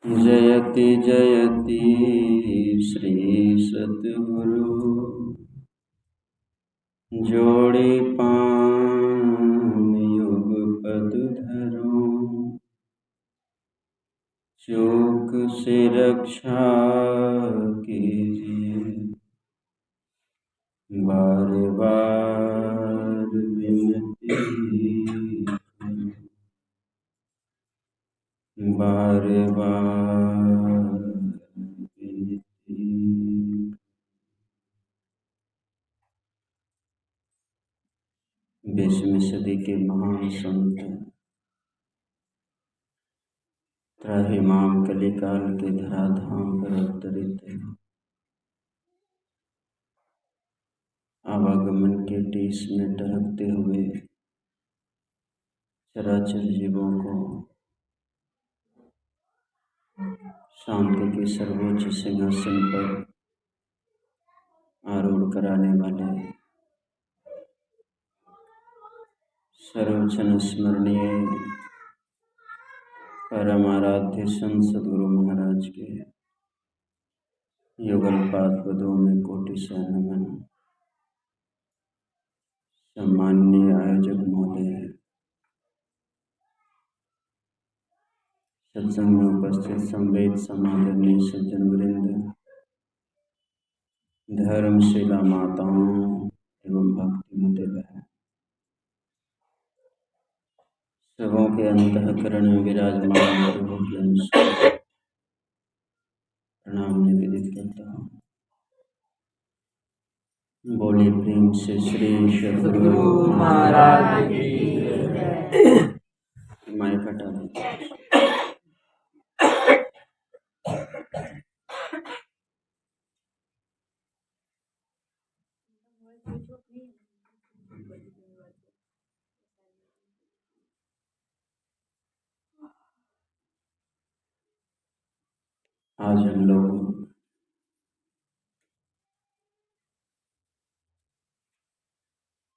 जयति जयति श्री सद्गुरु जोड़ी पान युग पद धरो चूक से रक्षा कीजिए बार बार विनती बार बार विनती। 20वीं सदी के महान संत त्राहिमाम कलिकाल के धराधाम पर अवतरित आवागमन के टीस में टहकते हुए चराचर जीवों को शांति के सर्वोच्च सिंहासन पर आरूढ़ कराने वाले सर्वजन स्मरणीय परमाराध्य संत सद्गुरु महाराज के युगलपाद पदों में कोटि से नमन। सम्माननीय आयोजक महोदय, सत्संग में उपस्थित संवेद समादरणीय सज्जन वृंद, धर्मशिला माताओं एवं भक्तिमते बहन, सबों के अंतःकरण में विराजमान प्रभु के अनुसार प्रणाम निवेदित करता हूँ। बोले प्रेम से श्री सद्गुरु महाराज की जय। माइक हटा दीजिए। आज हम लोग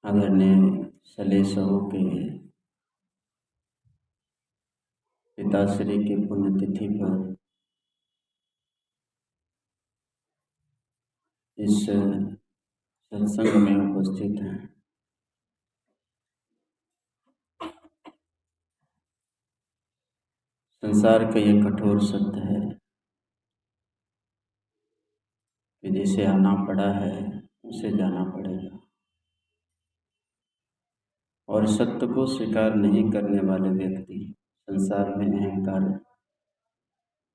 आदरणीय सलेसहु के पिताश्री की पुण्यतिथि पर इस सत्संग में उपस्थित हैं। संसार का ये कठोर सत्य है कि जिसे आना पड़ा है उसे जाना पड़ेगा, और सत्य को स्वीकार नहीं करने वाले व्यक्ति संसार में अहंकार,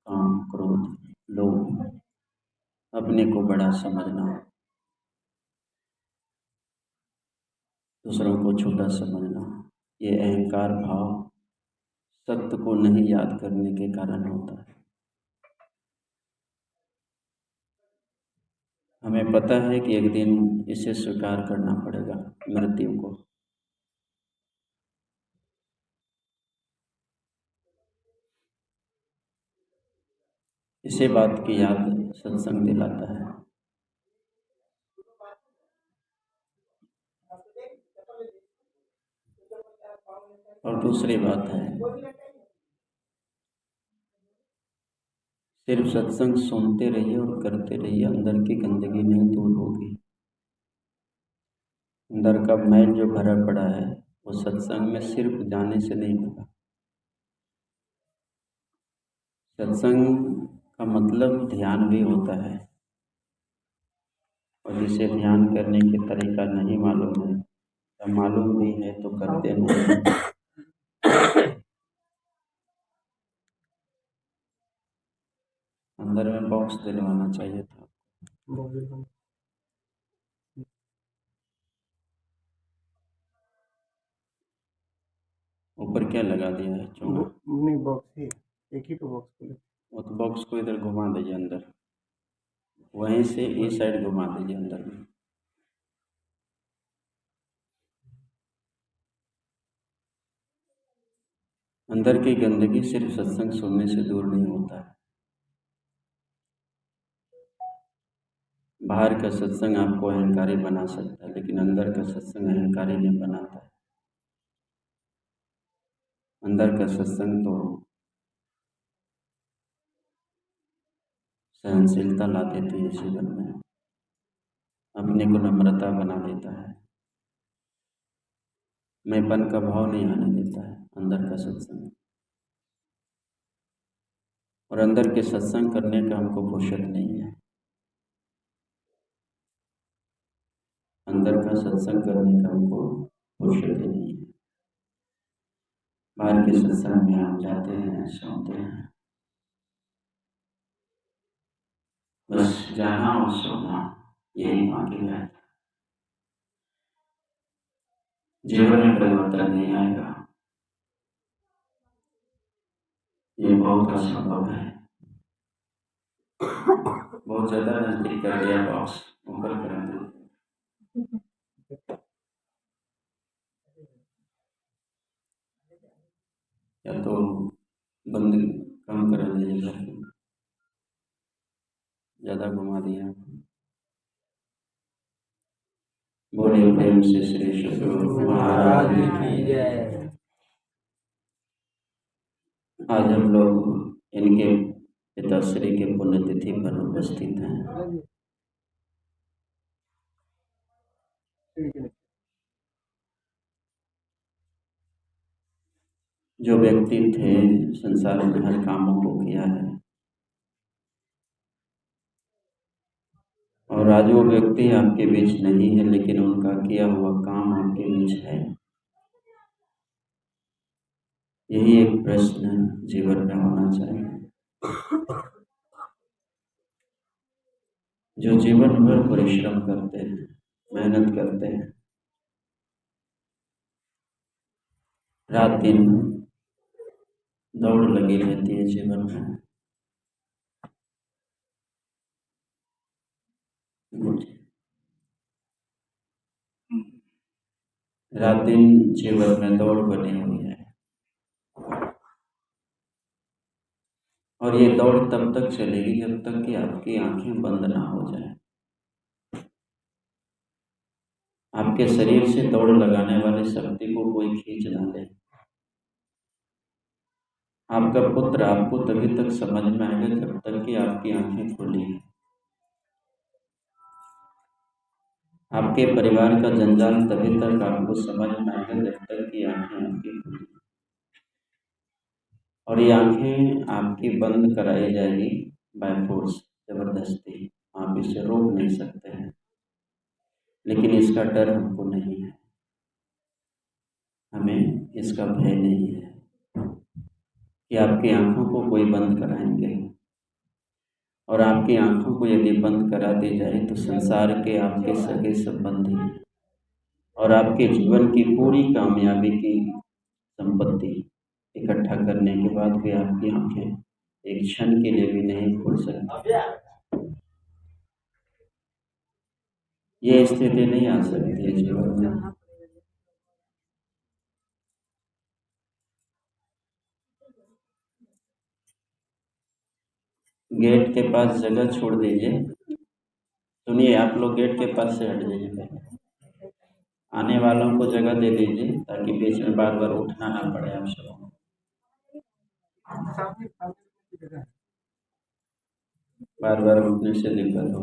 काम, क्रोध, लोभ, अपने को बड़ा समझना, दूसरों को छोटा समझना, ये अहंकार भाव सत्य को नहीं याद करने के कारण होता है। हमें पता है कि एक दिन इसे स्वीकार करना पड़ेगा, मृत्यु को। इसे बात की याद सत्संग दिलाता है। और दूसरी बात है, सिर्फ सत्संग सुनते रहिए और करते रहिए, अंदर की गंदगी नहीं दूर होगी। अंदर का मैल जो भरा पड़ा है वो सत्संग में सिर्फ जाने से नहीं होगा। सत्संग का मतलब ध्यान भी होता है, और जिसे ध्यान करने के तरीका नहीं मालूम है या मालूम भी है तो करते नहीं। अंदर में बॉक्स दिलवाना चाहिए था। ऊपर क्या लगा दिया है? चुना नहीं, बॉक्स ही एक ही तो बॉक्स खुले। वो तो बॉक्स को इधर घुमा दीजिए अंदर, वहीं से इस साइड घुमा दीजिए अंदर में। अंदर की गंदगी सिर्फ सत्संग सुनने से दूर नहीं होता है। बाहर का सत्संग आपको अहंकारी बना सकता है, लेकिन अंदर का सत्संग अहंकारी नहीं बनाता है। अंदर का सत्संग तो सहनशीलता ला देती है जीवन में, अपने को नम्रता बना देता है, मैंपन का भाव नहीं आने देता है अंदर का सत्संग। और अंदर के सत्संग करने का हमको फुर्सत नहीं है, अंदर का सत्संग करने का हमको फुर्सत ही नहीं है। बाहर के सत्संग में हम जाते हैं, सुनते हैं, बस जाना और सोना, यही बाकी है। जीवन में परिवर्तन नहीं आएगा, ये बहुत असंभव है। बहुत ज्यादा नजदीक कर दिया बॉक्स, ऊपर कर दो। या तो बंद कम कर दीजिए, ज्यादा घुमा दिया। बोले प्रेम से श्री सद्गुरु महाराज की जय। आज हम लोग इनके पिताश्री के पुण्यतिथि पर उपस्थित हैं। जो व्यक्ति थे संसार में हर कामों को किया है, और आज वो व्यक्ति आपके बीच नहीं है, लेकिन उनका किया हुआ काम आपके बीच है। यही एक प्रश्न जीवन में होना चाहिए। जो जीवन भर परिश्रम करते हैं, मेहनत करते हैं, रात दिन दौड़ लगी रहती है जीवन में, रात दिन जीवन में दौड़ बनी हुई है। और ये दौड़ तब तक चलेगी जब तक कि आपकी आंखें बंद ना हो जाए। आपके शरीर से दौड़ लगाने वाली शक्ति को कोई खींच ना ले। आपका पुत्र आपको तभी तक समझ में आएगा जब तक कि आपकी आंखें खुली हैं। आपके परिवार का जंजाल तभी तक आपको समझ में आएगा जब तक कि आंखें आपकी खुली। और ये आंखें आपकी बंद कराई जाएगी बाय फोर्स, जबरदस्ती। आप इसे रोक नहीं सकते हैं, लेकिन इसका डर हमको नहीं है, हमें इसका भय नहीं है कि आपकी आंखों को कोई बंद कराएंगे। और आपकी आंखों को यदि बंद करा दी जाए तो संसार के आपके सगे संबंधी और आपके जीवन की पूरी कामयाबी की संपत्ति इकट्ठा करने के बाद भी आपकी आंखें एक क्षण के लिए भी नहीं खुल सकती। ये स्थिति नहीं आ सकती है जीवन में। गेट के पास जगह छोड़ दीजिए। सुनिए, आप लोग गेट के पास से हट जाइए, आने वालों को जगह दे दीजिए ताकि बीच में बार बार उठना ना पड़े आप सबको। बार बार उठने से दिक्कत हो।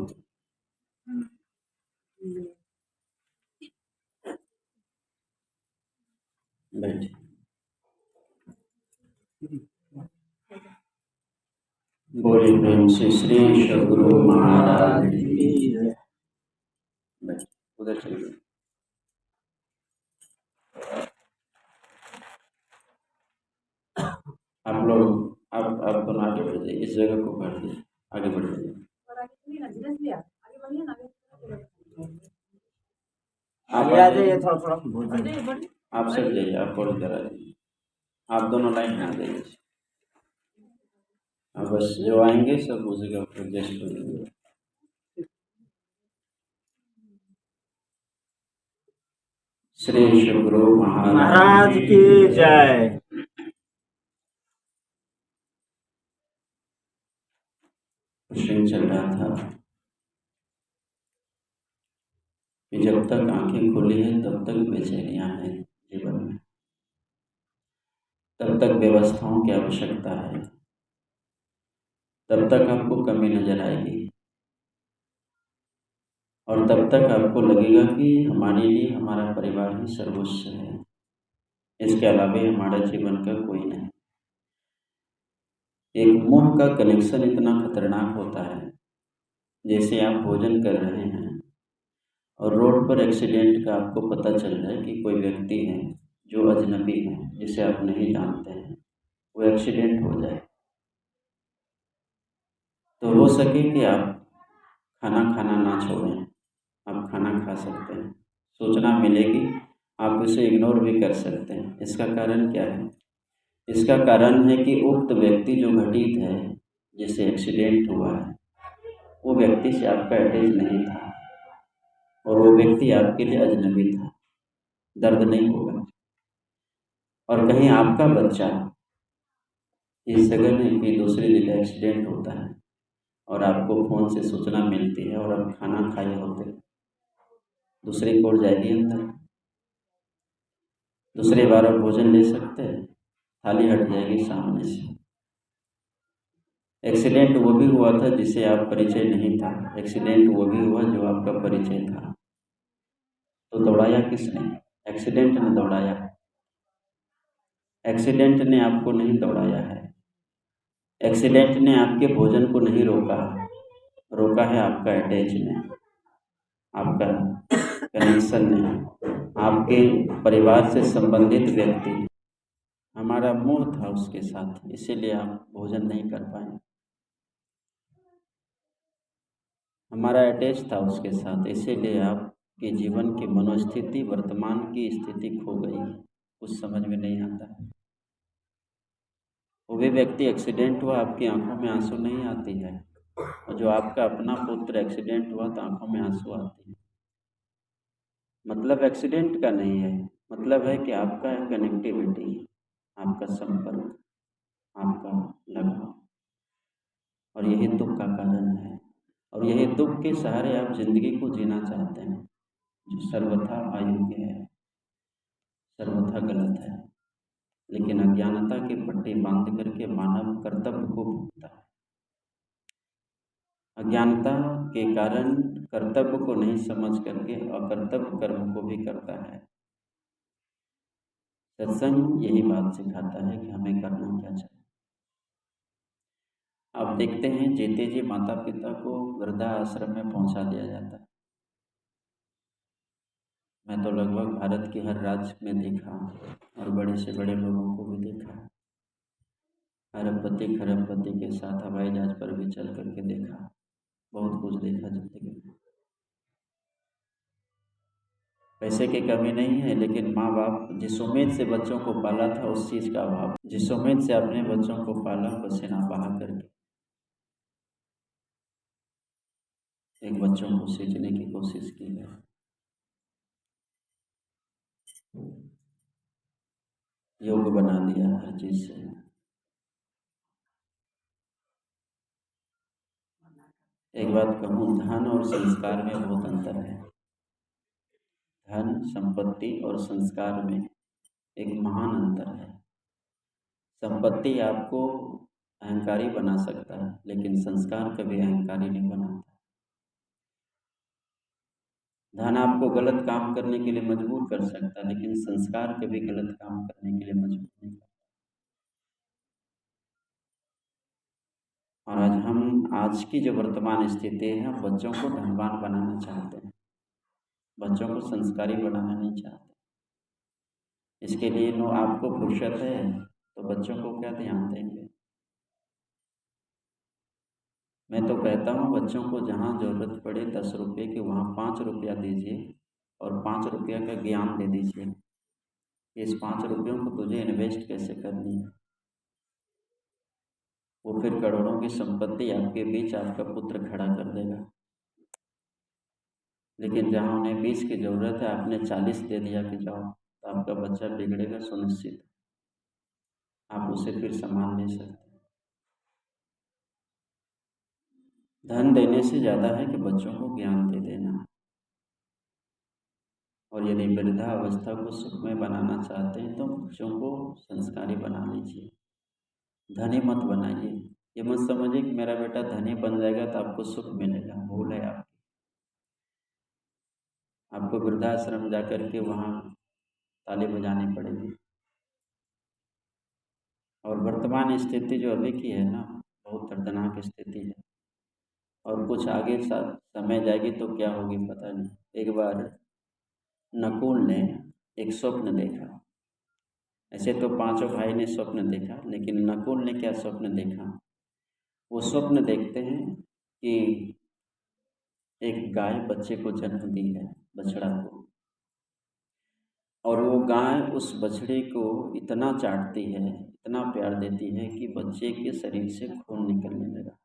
बैठिए। बोले प्रेम से श्री सद्गुरु महाराज की जय। उधर चलिए। आप लोग आप दोनों आगे बढ़ जाइए, इस जगह को भर दीजिए, आगे बढ़ जाइए। आप आ जाइए, थोड़ा आप सब जाइए, आप और इधर आ जाइए। आप दोनों लाइन में आ जाइए। बस जो आएंगे सब उस जगह पर एडजस्ट हो जाएंगे। श्री सद्गुरु महाराज की जय। प्रश्न चल रहा था कि जब तक आंखें खुली हैं तब तक बेचैनियां हैं जीवन में, तब तक व्यवस्थाओं की आवश्यकता है, तब तक आपको कमी नज़र आएगी और तब तक आपको लगेगा कि हमारे लिए हमारा परिवार ही सर्वोच्च है, इसके अलावा हमारा जीवन का कोई नहीं। एक मोह का कनेक्शन इतना खतरनाक होता है, जैसे आप भोजन कर रहे हैं और रोड पर एक्सीडेंट का आपको पता चल जाए कि कोई व्यक्ति है जो अजनबी है, जिसे आप नहीं जानते हैं, वो एक्सीडेंट हो जाए, तो हो सके कि आप खाना खाना ना छोड़ें, आप खाना खा सकते हैं, सूचना मिलेगी, आप उसे इग्नोर भी कर सकते हैं। इसका कारण क्या है? इसका कारण है कि उक्त व्यक्ति जो घटित है, जिसे एक्सीडेंट हुआ है, वो व्यक्ति से आपका अटैच नहीं था और वो व्यक्ति आपके लिए अजनबी था, दर्द नहीं होगा। और कहीं आपका बच्चा इस जगह नहीं कि दूसरी जगह एक्सीडेंट होता है और आपको फ़ोन से सूचना मिलती है और आप खाना खाए होते, दूसरी कोर्ट जाएगी अंदर, दूसरी बार आप भोजन ले सकते हैं, थाली हट जाएगी सामने से। एक्सीडेंट वो भी हुआ था जिसे आप परिचय नहीं था, एक्सीडेंट वो भी हुआ जो आपका परिचय था, तो दौड़ाया किसने? एक्सीडेंट ने दौड़ाया। एक्सीडेंट ने आपको नहीं दौड़ाया है, एक्सीडेंट ने आपके भोजन को नहीं रोका, रोका है आपका अटैच ने, आपका कनेक्शन ने, आपके परिवार से संबंधित व्यक्ति। हमारा मोह था उसके साथ, इसीलिए आप भोजन नहीं कर पाए। हमारा अटैच था उसके साथ, इसीलिए आपके जीवन की मनोस्थिति, वर्तमान की स्थिति खो गई, कुछ समझ में नहीं आता। वो भी व्यक्ति एक्सीडेंट हुआ, आपकी आंखों में आंसू नहीं आती है, और जो आपका अपना पुत्र एक्सीडेंट हुआ तो आंखों में आंसू आते हैं। मतलब एक्सीडेंट का नहीं है, मतलब है कि आपका कनेक्टिविटी, आपका संपर्क, आपका लगाव, और यही दुख का कारण है। और यही दुख के सहारे आप जिंदगी को जीना चाहते हैं, जो सर्वथा अयोग्य है, सर्वथा गलत है। लेकिन अज्ञानता की पट्टी बांध करके मानव कर्तव्य को भूलता है। अज्ञानता के कारण कर्तव्य को नहीं समझ करके अकर्तव्य कर्म को भी करता है। सत्संग यही बात सिखाता है कि हमें करना क्या चाहिए। आप देखते हैं जीते जी माता पिता को वृद्धाश्रम में पहुंचा दिया जाता है। मैं तो लगभग भारत के हर राज्य में देखा और बड़े से बड़े लोगों को भी देखा, अरबपति खरबपति के साथ हवाई जहाज पर भी चल करके देखा, बहुत कुछ देखा जिंदगी में। पैसे की कमी नहीं है, लेकिन माँ बाप जिस उम्मीद से बच्चों को पाला था उस चीज़ का अभाव, जिस उम्मीद से अपने बच्चों को पाला पसीना बहा करके एक बच्चों को सींचने की कोशिश की है। योग बना दिया हर चीज़ से। एक बात कहूँ, धन और संस्कार में बहुत अंतर है। धन, संपत्ति और संस्कार में एक महान अंतर है। संपत्ति आपको अहंकारी बना सकता है, लेकिन संस्कार कभी अहंकारी नहीं बनाता। धन आपको गलत काम करने के लिए मजबूर कर सकता है, लेकिन संस्कार कभी गलत काम करने के लिए मजबूर नहीं करता। और आज की जो वर्तमान स्थिति है, हम बच्चों को धनवान बनाना चाहते हैं, बच्चों को संस्कारी बनाना नहीं चाहते। इसके लिए नो आपको फुर्सत है तो बच्चों को क्या ध्यान देंगे। मैं तो कहता हूँ बच्चों को जहाँ ज़रूरत पड़े 10 रुपये की, वहाँ 5 रुपया दीजिए और 5 रुपया का ज्ञान दे दीजिए। इस 5 रुपयों को तुझे इन्वेस्ट कैसे करनी है। वो फिर करोड़ों की संपत्ति आपके बीच आपका पुत्र खड़ा कर देगा। लेकिन जहाँ उन्हें 20 की ज़रूरत है, आपने 40 दे दिया कि जाओ, तो आपका बच्चा बिगड़ेगा सुनिश्चित। आप उसे फिर संभाल नहीं सकते। धन देने से ज़्यादा है कि बच्चों को ज्ञान दे देना। और यदि वृद्धावस्था को सुखमय बनाना चाहते हैं तो बच्चों को संस्कारी बना लीजिए, धनी मत बनाइए। ये मत समझिए कि मेरा बेटा धनी बन जाएगा तो आपको सुख मिलेगा, भूल है आपकी। आपको वृद्धाश्रम जाकर के वहाँ ताली बजानी पड़ेगी। और वर्तमान स्थिति जो अभी की है ना, बहुत दर्दनाक स्थिति है। और कुछ आगे समय जाएगी तो क्या होगी पता नहीं। एक बार नकुल ने एक स्वप्न देखा। ऐसे तो पांचों भाई ने स्वप्न देखा, लेकिन नकुल ने क्या स्वप्न देखा। वो स्वप्न देखते हैं कि एक गाय बच्चे को जन्म दी है, बछड़ा को, और वो गाय उस बछड़े को इतना चाटती है, इतना प्यार देती है कि बच्चे के शरीर से खून निकलने लगा।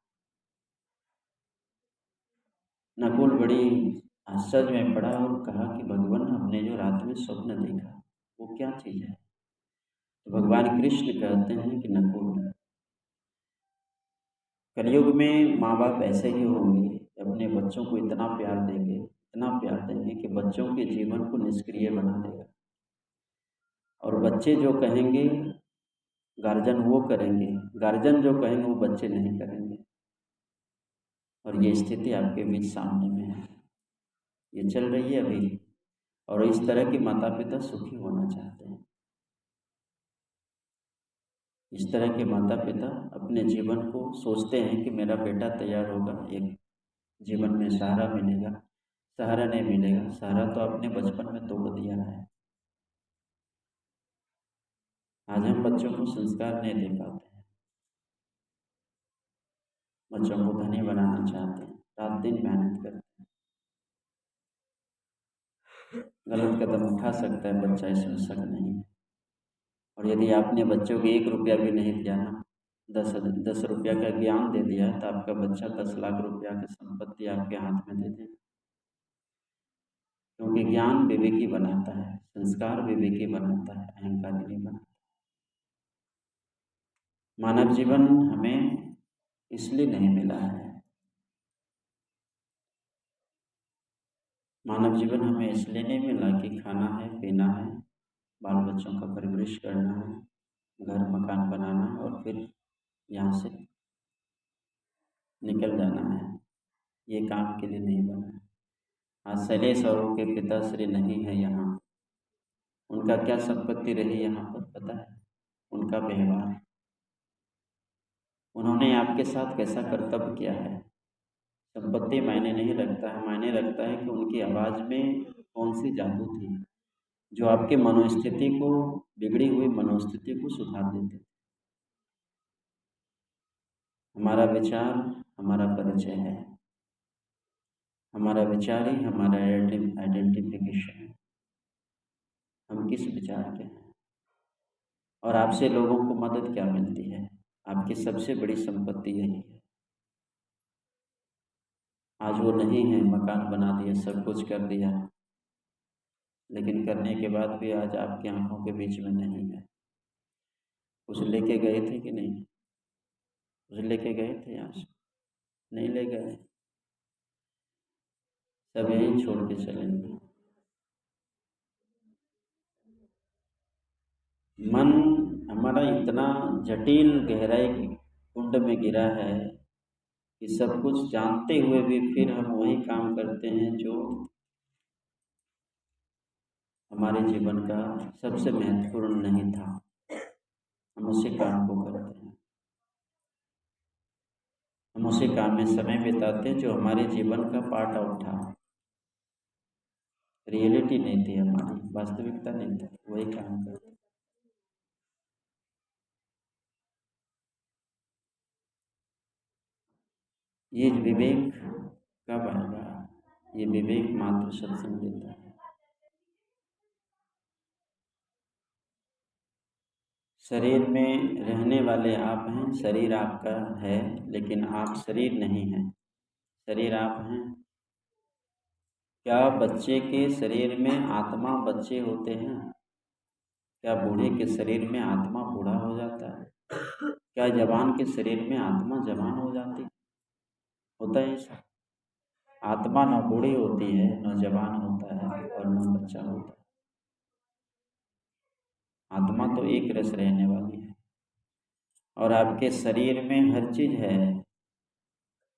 नकुल बड़ी आश्चर्य में पड़ा और कहा कि भगवान, हमने जो रात में स्वप्न देखा वो क्या चीज़ है। तो भगवान कृष्ण कहते हैं कि नकुल, कलयुग में माँ बाप ऐसे ही होंगे, अपने बच्चों को इतना प्यार देंगे, इतना प्यार देंगे कि बच्चों के जीवन को निष्क्रिय बना देगा। और बच्चे जो कहेंगे गार्जियन वो करेंगे, गार्जियन जो कहेंगे वो बच्चे नहीं करेंगे। और ये स्थिति आपके बीच सामने में है, ये चल रही है अभी। और इस तरह के माता पिता सुखी होना चाहते हैं। इस तरह के माता पिता अपने जीवन को सोचते हैं कि मेरा बेटा तैयार होगा, एक जीवन में सहारा मिलेगा। सहारा नहीं मिलेगा, सहारा तो आपने बचपन में तोड़ दिया है। आज हम बच्चों को संस्कार नहीं दे पाते हैं, बच्चों को धनी बनाना चाहते हैं, रात दिन मेहनत करते हैं। गलत कदम उठा सकता है बच्चा, इसमें शक नहीं है। और यदि आपने बच्चों को 1 रुपया भी नहीं दिया ना, 10 रुपया का ज्ञान दे दिया, तो आपका बच्चा 10 लाख रुपया की संपत्ति आपके हाथ में दे देगा। क्योंकि ज्ञान विवेकी बनाता है, संस्कार विवेकी बनाता है, अहंकारी नहीं बनाता। मानव जीवन हमें इसलिए नहीं मिला है, मानव जीवन हमें इसलिए नहीं मिला कि खाना है, पीना है, बाल बच्चों का परवरिश करना है, घर मकान बनाना है और फिर यहाँ से निकल जाना है। ये काम के लिए नहीं बना है। आज शैलेश और उनके पिताश्री नहीं है यहाँ। उनका क्या संपत्ति रही यहाँ पर पता है? उनका व्यवहार। उन्होंने आपके साथ कैसा कर्तव्य किया है। संपत्ति मायने नहीं रखता है, मायने रखता है कि उनकी आवाज़ में कौन सी जादू थी जो आपके मनोस्थिति को, बिगड़ी हुई मनोस्थिति को सुधार देते। हमारा विचार हमारा परिचय है, हमारा विचार ही हमारा आइडेंटिफिकेशन है। हम किस विचार के हैं। और आपसे लोगों को मदद क्या मिलती है? आपकी सबसे बड़ी संपत्ति यही है। आज वो नहीं है, मकान बना दिया, सब कुछ कर दिया, लेकिन करने के बाद भी आज आपकी आंखों के बीच में नहीं है। कुछ लेके गए थे कि नहीं? कुछ लेके गए थे यहाँ से? नहीं ले गए, सब यहीं छोड़ के चलेंगे। मन हमारा इतना जटिल गहराई की कुंड में गिरा है कि सब कुछ जानते हुए भी फिर हम वही काम करते हैं जो हमारे जीवन का सबसे महत्वपूर्ण नहीं था। हम उसी काम को करते हैं, हम उसी काम में समय बिताते हैं जो हमारे जीवन का पार्ट आउट था। रियलिटी नहीं थी हमारी, वास्तविकता नहीं थी, वही काम करते। ये विवेक कब आएगा? ये विवेक मात्र सत्संग देता है। शरीर में रहने वाले आप हैं, शरीर आपका है, लेकिन आप शरीर नहीं हैं। शरीर आप हैं। क्या बच्चे के शरीर में आत्मा बच्चे होते हैं? क्या बूढ़े के शरीर में आत्मा बूढ़ा हो जाता है? क्या जवान के शरीर में आत्मा जवान हो जाती है? होता है ऐसा? आत्मा न बूढ़ी होती है, न जवान होता है और न बच्चा होता है। आत्मा तो एक रस रहने वाली है। और आपके शरीर में हर चीज़ है,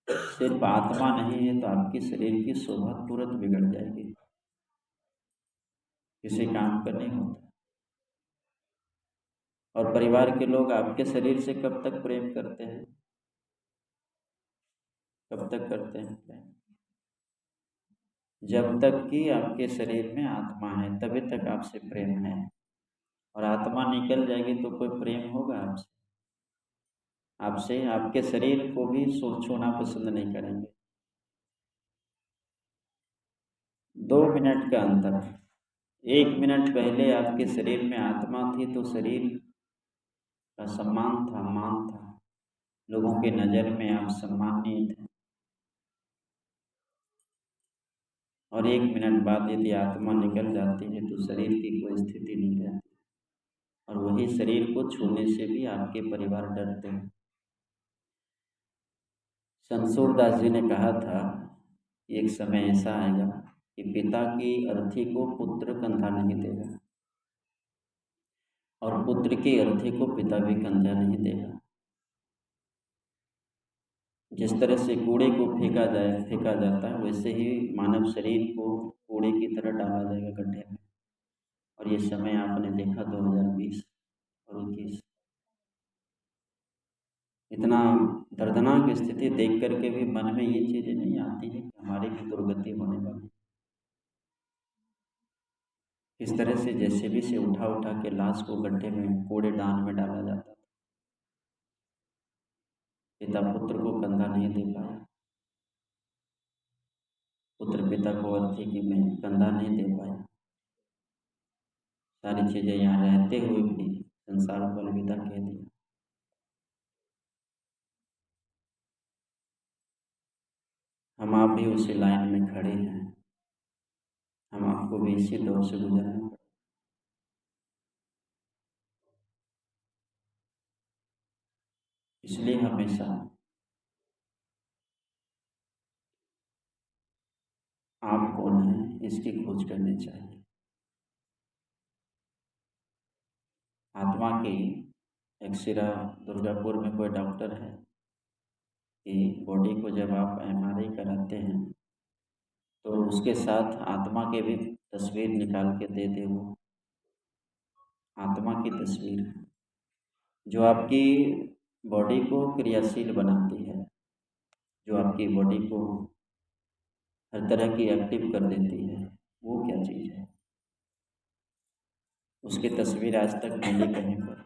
सिर्फ आत्मा नहीं है, तो आपके शरीर की शोभा तुरंत बिगड़ जाएगी, किसी काम का नहीं होता। और परिवार के लोग आपके शरीर से कब तक प्रेम करते हैं? कब तक करते हैं प्रेम? जब तक कि आपके शरीर में आत्मा है तभी तक आपसे प्रेम है, और आत्मा निकल जाएगी तो कोई प्रेम होगा आपसे? आपसे आपके शरीर को भी छूना पसंद नहीं करेंगे। 2 मिनट का अंतर, 1 मिनट पहले आपके शरीर में आत्मा थी तो शरीर का सम्मान था, मान था, लोगों के नज़र में आप सम्मानीय थे। और 1 मिनट बाद यदि आत्मा निकल जाती है तो शरीर की कोई स्थिति नहीं रहती, और वही शरीर को छूने से भी आपके परिवार डरते हैं। संत सूरदास जी ने कहा था, एक समय ऐसा आएगा कि पिता की अर्थी को पुत्र कंधा नहीं देगा, और पुत्र की अर्थी को पिता भी कंधा नहीं देगा। जिस तरह से कूड़े को फेंका जाता है, वैसे ही मानव शरीर को कूड़े की तरह डाला जाएगा गड्ढे में। और ये समय आपने देखा 2020 और 21, इतना दर्दनाक स्थिति देख करके भी मन में ये चीज़ें नहीं आती है कि हमारी भी दुर्गति होने वाली। इस तरह से जेसीबी से उठा उठा के लाश को गड्ढे में, कूड़े दान में डाला जाता था। पिता पुत्र को कंधा नहीं दे पाया, पुत्र पिता को अर्थी की में कंधा नहीं दे पाया। सारी चीज़ें यहाँ रहते हुए भी संसार को अलविदा कह दिया। हम आप भी उसी लाइन में खड़े हैं, हम आपको भी इसी दौर से गुजरना पड़ेगा। इसलिए हमेशा आप कौन हैं इसकी खोज करनी चाहिए। आत्मा की एक्सरा दुर्गापुर में कोई डॉक्टर है कि बॉडी को जब आप एमआरआई कराते हैं तो उसके साथ आत्मा के भी तस्वीर निकाल के दे दे। वो आत्मा की तस्वीर है जो आपकी बॉडी को क्रियाशील बनाती है, जो आपकी बॉडी को हर तरह की एक्टिव कर देती है। वो क्या चीज़ है? उसकी तस्वीर आज तक मिली कहीं पर?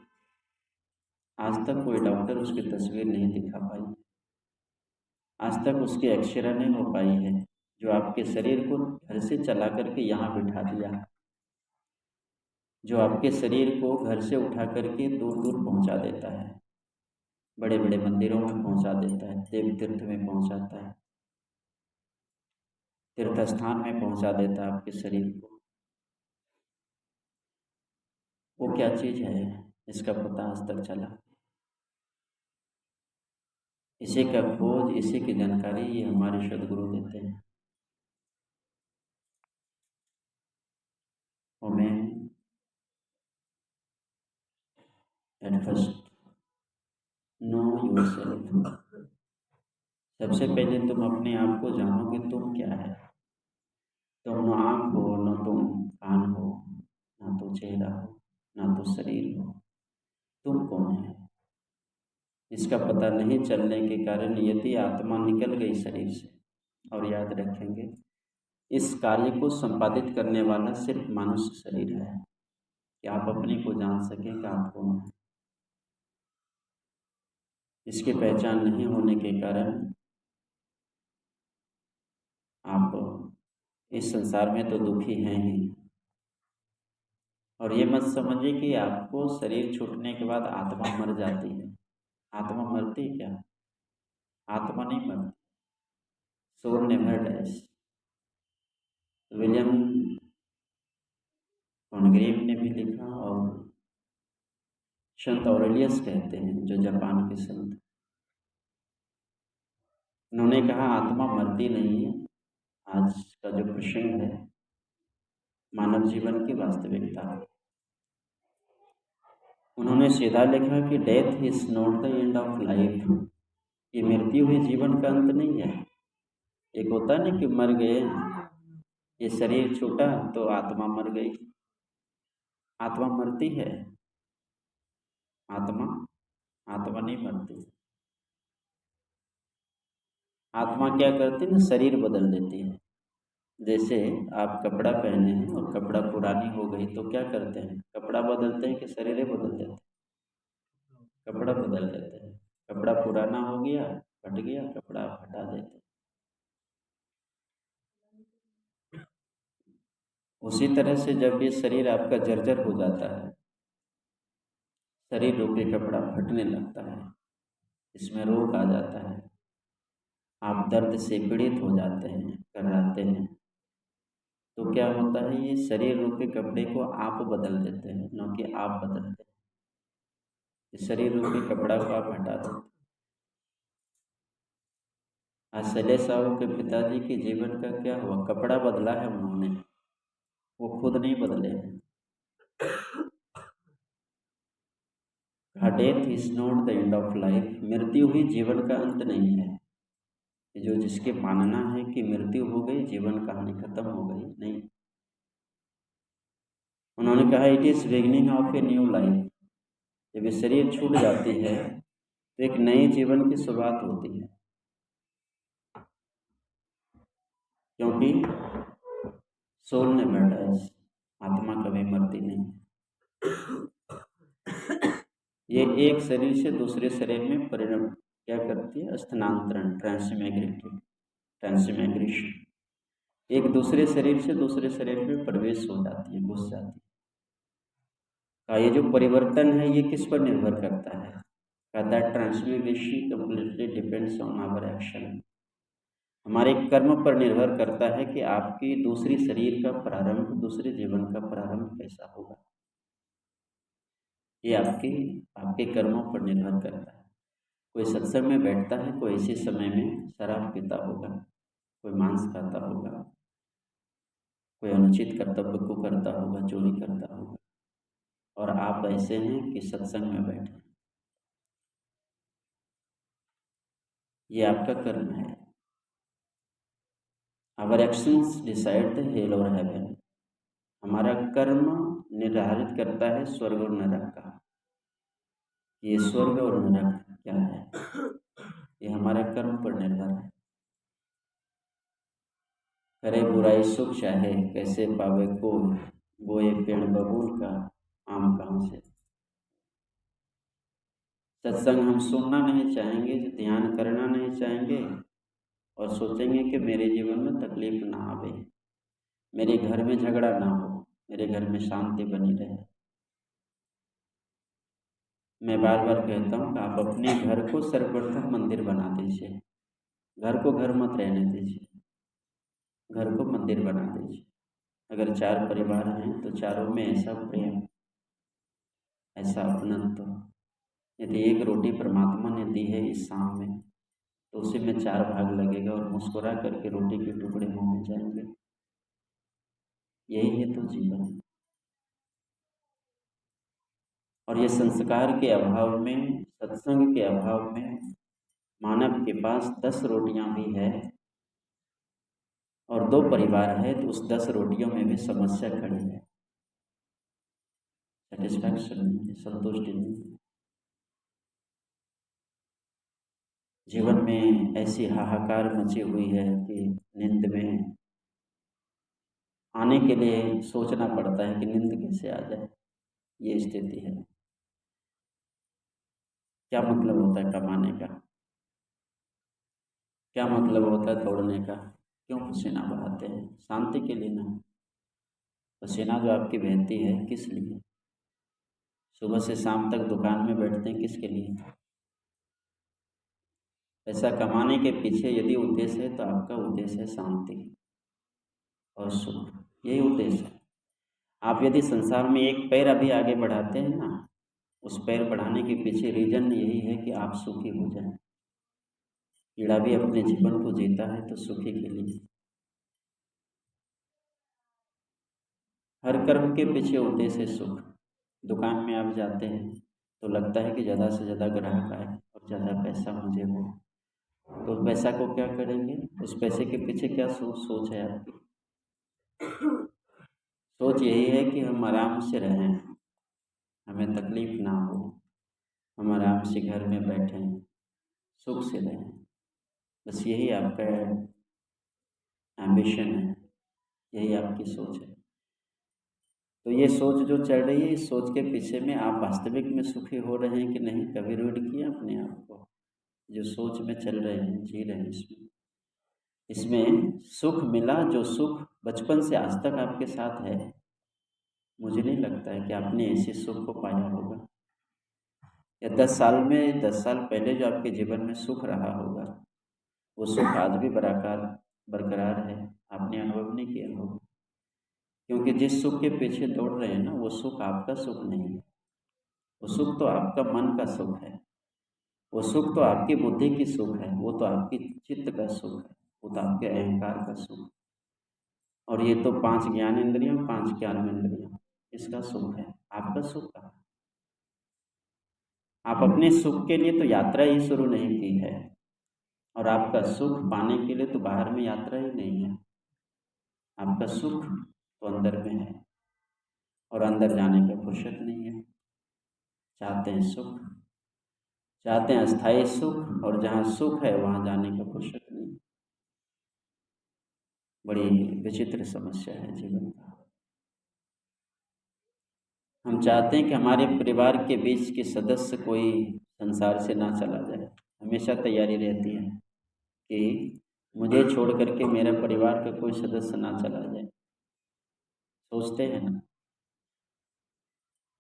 आज तक कोई डॉक्टर उसकी तस्वीर नहीं दिखा पाई, आज तक उसकी एक्सरे नहीं हो पाई है, जो आपके शरीर को घर से चला करके यहाँ बिठा दिया, जो आपके शरीर को घर से उठा करके दूर दूर पहुँचा देता है, बड़े बड़े मंदिरों में पहुँचा देता है, देव तीर्थ में पहुँचाता है, तीर्थ स्थान में पहुँचा देता है आपके शरीर को। वो क्या चीज़ है इसका पता आज तक चला? इसी का खोज, इसी की जानकारी ये हमारे सदगुरु देते हैं। हमें एट फर्स्ट नो योरसेल्फ, सबसे पहले तुम अपने आप को जानो कि तुम क्या है। तुम न आँख हो, न तुम कान हो, ना तो चेहरा हो, ना तो शरीर हो। तुम कौन है? इसका पता नहीं चलने के कारण यदि आत्मा निकल गई शरीर से, और याद रखेंगे इस कार्य को संपादित करने वाला सिर्फ मनुष्य शरीर है कि आप अपने को जान सकें कि आप कौन है। इसकी पहचान नहीं होने के कारण आप इस संसार में तो दुखी हैं ही। और ये मत समझिए कि आपको शरीर छूटने के बाद आत्मा मर जाती है। आत्मा मरती क्या? आत्मा नहीं मरती। Soul never dies. William Congreve ने भी लिखा, और संत ऑरेलियस कहते हैं, जो जापान के संत, उन्होंने कहा आत्मा मरती नहीं है। आज का जो प्रसंग है मानव जीवन की वास्तविकता है। उन्होंने सीधा लिखा कि death is not the end of life, ये मृत्यु ही जीवन का अंत नहीं है। एक होता है ना कि मर गए, ये शरीर छूटा तो आत्मा मर गई। आत्मा मरती है? आत्मा आत्मा नहीं मरती। आत्मा क्या करती है ना, शरीर बदल देती है। जैसे आप कपड़ा पहने हैं और कपड़ा पुरानी हो गई तो क्या करते हैं, कपड़ा बदलते हैं कि शरीर बदल देते हैं? कपड़ा बदल देते हैं। कपड़ा पुराना हो गया, फट गया, कपड़ा आप हटा देते हैं। उसी तरह से जब ये शरीर आपका जर्जर हो जाता है, शरीर रूपी कपड़ा फटने लगता है, इसमें रोग आ जाता है, आप दर्द से पीड़ित हो जाते हैं, कराते हैं, तो क्या होता है, ये शरीर रूपी कपड़े को आप बदल देते हैं, न कि आप बदलते हैं। इस शरीर रूपी कपड़ा को आप हटा देते हैं। आज शैलेश साहू के पिताजी के जीवन का क्या हुआ, कपड़ा बदला है उन्होंने, वो खुद नहीं बदले हैं। Death is not the end of life, मृत्यु ही जीवन का अंत नहीं है। जो जिसके मानना है कि मृत्यु हो गई, जीवन कहानी खत्म हो गई, नहीं। उन्होंने कहा it is beginning of a new life. जब ये शरीर छूट जाती है तो एक नए जीवन की शुरुआत होती है, क्योंकि सोल ने मर्डर्स, आत्मा कभी मरती नहीं। ये एक शरीर से दूसरे शरीर में परिणम क्या करती है, स्थानांतरण, ट्रांसमाइग्रेशन। एक दूसरे शरीर से दूसरे शरीर में प्रवेश हो जाती है, घुस जाती है। ये जो परिवर्तन है ये किस पर निर्भर करता है, कहता है transmigration completely depends on our action. हमारे कर्म पर निर्भर करता है कि आपकी दूसरी शरीर का प्रारंभ, दूसरे जीवन का प्रारंभ कैसा होगा। ये आपके आपके कर्मों पर निर्भर करता है। कोई सत्संग में बैठता है, कोई इसी समय में शराब पीता होगा, कोई मांस खाता होगा, कोई अनुचित कर्तव्य को करता होगा, चोरी करता होगा, और आप ऐसे हैं कि सत्संग में बैठे। ये आपका कर्म है। Our actions decide the hell और हेवन। हमारा कर्म निर्धारित करता है स्वर्ग और नरक का। ये स्वर्ग और नरक क्या है, ये हमारे कर्म पर निर्भर है। करे बुराई सुख चाहे, कैसे पावे को, बोए पेड़ बबूल का, आम कहाँ से। सत्संग हम सुनना नहीं चाहेंगे, ध्यान करना नहीं चाहेंगे, और सोचेंगे कि मेरे जीवन में तकलीफ ना आवे, मेरे घर में झगड़ा ना हो, मेरे घर में शांति बनी रहे। मैं बार बार कहता हूँ कि आप अपने घर को सर्वप्रथम मंदिर बना दीजिए। घर को घर मत रहने दीजिए, घर को मंदिर बना दीजिए। अगर 4 परिवार हैं तो चारों में ऐसा प्रेम, ऐसा अपनत्व। यदि एक रोटी परमात्मा ने दी है इस शाम में, तो उसी में 4 भाग लगेगा और मुस्कुरा करके रोटी के टुकड़े मुंह में जाएंगे। यही है तो जीवन। और ये संस्कार के अभाव में, सत्संग के अभाव में, मानव के पास 10 रोटियां भी है और 2 परिवार है, तो उस 10 रोटियों में भी समस्या खड़ी है, सेटिस्फैक्शन नहीं है, संतुष्टि नहीं है। जीवन में ऐसी हाहाकार मची हुई है कि नींद में आने के लिए सोचना पड़ता है कि नींद कैसे आ जाए, ये स्थिति है। क्या मतलब होता है कमाने का, क्या मतलब होता है दौड़ने का, क्यों पसीना बहाते हैं, शांति के लिए ना। पसीना जो आपकी बहती है किस लिए, सुबह से शाम तक दुकान में बैठते हैं किसके लिए। पैसा कमाने के पीछे यदि उद्देश्य है तो आपका उद्देश्य है शांति और सुख, यही उद्देश्य है। आप यदि संसार में एक पैर अभी आगे बढ़ाते हैं ना, उस पैर बढ़ाने के पीछे रीजन यही है कि आप सुखी हो जाएं। कीड़ा भी अपने जीवन को जीता है तो सुखी के लिए। हर कर्म के पीछे उद्देश्य है सुख। दुकान में आप जाते हैं तो लगता है कि ज़्यादा से ज़्यादा ग्राहक आए और ज़्यादा पैसा मुझे हो। तो उस पैसा को क्या करेंगे? उस पैसे के पीछे क्या सोच है आपकी? सोच यही है कि हम आराम से रहें, हमें तकलीफ ना हो, हम आराम से घर में बैठें, सुख से रहें। बस यही आपका एम्बिशन है, यही आपकी सोच है। तो ये सोच जो चल रही है, इस सोच के पीछे में आप वास्तविक में सुखी हो रहे हैं कि नहीं? कभी रीड किया अपने आप को? जो सोच में चल रहे हैं, जी रहे हैं इसमें, इसमें सुख मिला, जो सुख बचपन से आज तक आपके साथ है, मुझे नहीं लगता है कि आपने ऐसे सुख को पाया होगा। या 10 साल पहले जो आपके जीवन में सुख रहा होगा, वो सुख आज भी बरकरार है, आपने अनुभव नहीं किया होगा। क्योंकि जिस सुख के पीछे दौड़ रहे हैं ना, वो सुख आपका सुख नहीं है, वो सुख तो आपका मन का सुख है, वो सुख तो आपकी बुद्धि की सुख है, वो तो आपकी चित्त का सुख है, वो तो आपके अहंकार का सुख। और ये तो 5 ज्ञान इंद्रियां, 5 कर्म इंद्रियां, इसका सुख है, आपका सुख कहाँ? आप अपने सुख के लिए तो यात्रा ही शुरू नहीं की है, और आपका सुख पाने के लिए तो बाहर में यात्रा ही नहीं है। आपका सुख तो अंदर में है, और अंदर जाने का फुर्सत नहीं है। चाहते हैं सुख, चाहते हैं अस्थायी सुख, और जहाँ सुख है वहाँ जाने का फुर्सत नहीं। बड़ी विचित्र समस्या है जीवन का। हम चाहते हैं कि हमारे परिवार के बीच के सदस्य कोई संसार से ना चला जाए, हमेशा तैयारी रहती है कि मुझे छोड़ करके मेरे परिवार का कोई सदस्य ना चला जाए, सोचते हैं ना।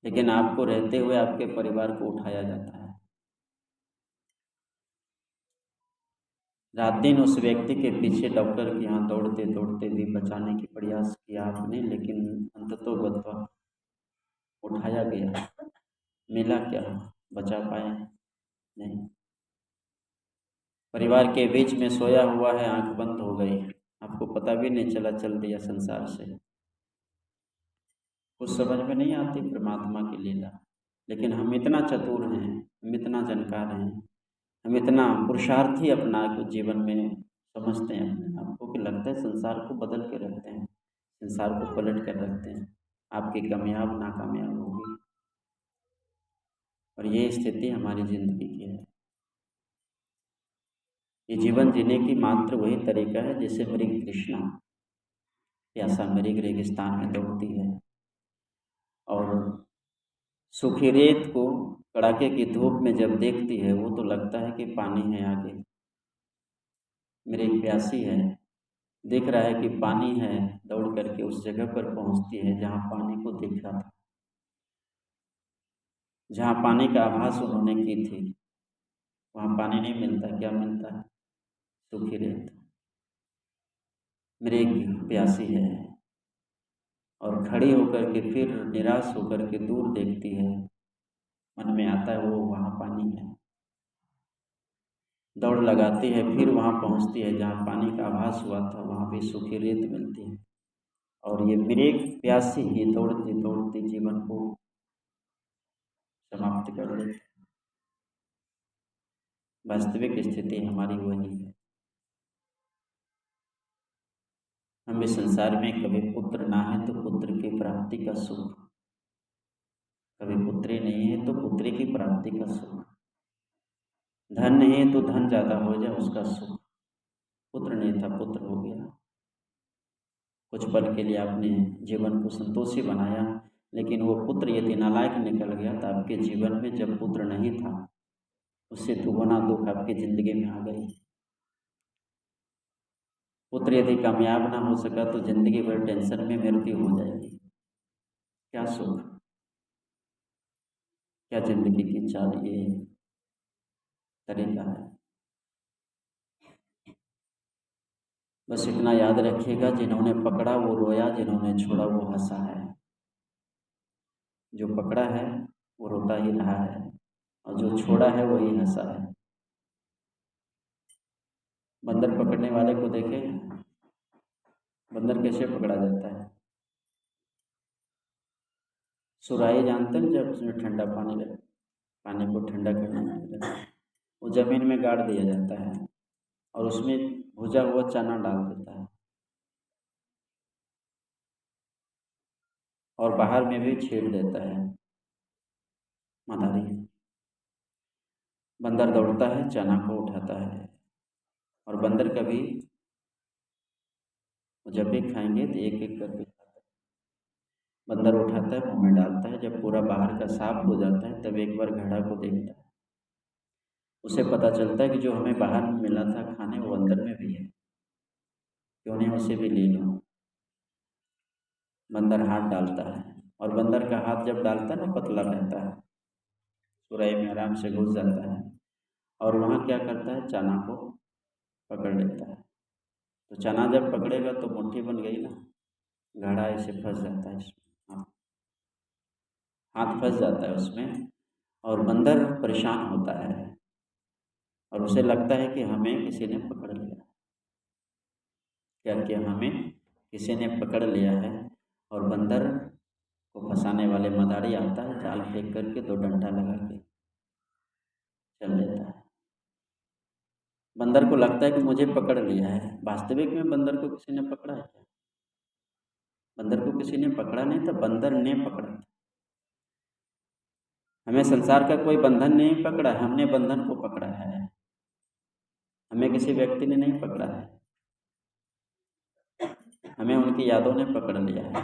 लेकिन आपको रहते हुए आपके परिवार को उठाया जाता है। रात दिन उस व्यक्ति के पीछे डॉक्टर के यहाँ दौड़ते दौड़ते भी बचाने की प्रयास किया आपने, लेकिन अंततोगत्वा उठाया गया। मिला क्या? बचा पाए नहीं। परिवार के बीच में सोया हुआ है, आंख बंद हो गई, आपको पता भी नहीं चला, चल दिया संसार से। कुछ समझ में नहीं आती परमात्मा की लीला। लेकिन हम इतना चतुर हैं, हम इतना जानकार हैं, हम इतना पुरुषार्थी अपना जीवन में समझते हैं अपने आप को, कि लगता है संसार को बदल के रखते हैं, संसार को पलट कर रखते हैं। आपकी कामयाब नाकामयाब होगी, और ये स्थिति हमारी जिंदगी की है। ये जीवन जीने की मात्र वही तरीका है जैसे मृग तृष्णा, प्यासा मृग रेगिस्तान में दौड़ती है, और सूखी रेत को कड़ाके की धूप में जब देखती है, वो तो लगता है कि पानी है आगे। मृग प्यासी है, दिख रहा है कि पानी है, दौड़ करके उस जगह पर पहुंचती है जहाँ पानी को देखा था, जहाँ पानी का आभास उन्होंने की थी। वहाँ पानी नहीं मिलता, क्या मिलता है? सूखी रेत। मृग प्यासी है, और खड़ी होकर के फिर निराश होकर के दूर देखती है, मन में आता है वो वहाँ पानी है। दौड़ लगाती है, फिर वहाँ पहुँचती है जहाँ पानी का आभास हुआ था, वहाँ भी सूखी रेत मिलती है। और ये मृग प्यासी ही दौड़ती दौड़ती जीवन को समाप्त कर देती। वास्तविक स्थिति हमारी वही है। हम इस संसार में कभी पुत्र ना है तो पुत्र की प्राप्ति का सुख, कभी पुत्री नहीं है तो पुत्री की प्राप्ति का सुख, धन नहीं है तो धन ज़्यादा हो जाए उसका सुख, पुत्र नहीं था पुत्र हो गया। कुछ पल के लिए आपने जीवन को संतोषी बनाया, लेकिन वो पुत्र यदि नालायक निकल गया तो आपके जीवन में जब पुत्र नहीं था, उससे दुगुना दुख आपकी ज़िंदगी में आ गई। पुत्र यदि कामयाब ना हो सका तो ज़िंदगी भर टेंशन में मृत्यु हो जाएगी। क्या सुख, क्या ज़िंदगी की चाल, ये तरीका है। बस इतना याद रखिएगा, जिन्होंने पकड़ा वो रोया, जिन्होंने छोड़ा वो हंसा है। जो पकड़ा है वो रोता ही रहा है, और जो छोड़ा है वही हंसा है। बंदर पकड़ने वाले को देखे, बंदर कैसे पकड़ा जाता है? सुराही जानते हैं, जब उसमें ठंडा पानी लगे पानी को ठंडा करने के लिए वो ज़मीन में गाड़ दिया जाता है और उसमें भुजा हुआ चना डाल देता है और बाहर में भी छेड़ देता है मदारी। बंदर दौड़ता है, चना को उठाता है और बंदर कभी जब भी खाएंगे तो एक एक करके खाता है। बंदर उठाता है, मुंह में डालता है, जब पूरा बाहर का साफ हो जाता है तब एक बार घड़ा को देखता है। उसे पता चलता है कि जो हमें बाहर में मिला था खाने वो अंदर में भी है, क्यों नहीं उसे भी ले लो। बंदर हाथ डालता है और बंदर का हाथ जब डालता है ना पतला रहता है, सुराही में आराम से घुस जाता है और वहाँ क्या करता है, चना को पकड़ लेता है। तो चना जब पकड़ेगा तो मुट्ठी बन गई ना, घड़ा ऐसे फंस जाता है इसमें, हाथ फंस जाता है उसमें और बंदर परेशान होता है और उसे लगता है कि हमें किसी ने पकड़ लिया। क्या किया, हमें किसी ने पकड़ लिया है। और बंदर को फंसाने वाले मदारी आता है, जाल फेंक करके 2 डंडा लगा के चल देता है। बंदर को लगता है कि मुझे पकड़ लिया है, वास्तविक में बंदर को किसी ने पकड़ा है क्या? बंदर को किसी ने पकड़ा नहीं था, बंदर ने पकड़ा था। हमें संसार का कोई बंधन नहीं पकड़ा, हमने बंधन को पकड़ा है। हमें किसी व्यक्ति ने नहीं पकड़ा है, हमें उनकी यादों ने पकड़ लिया है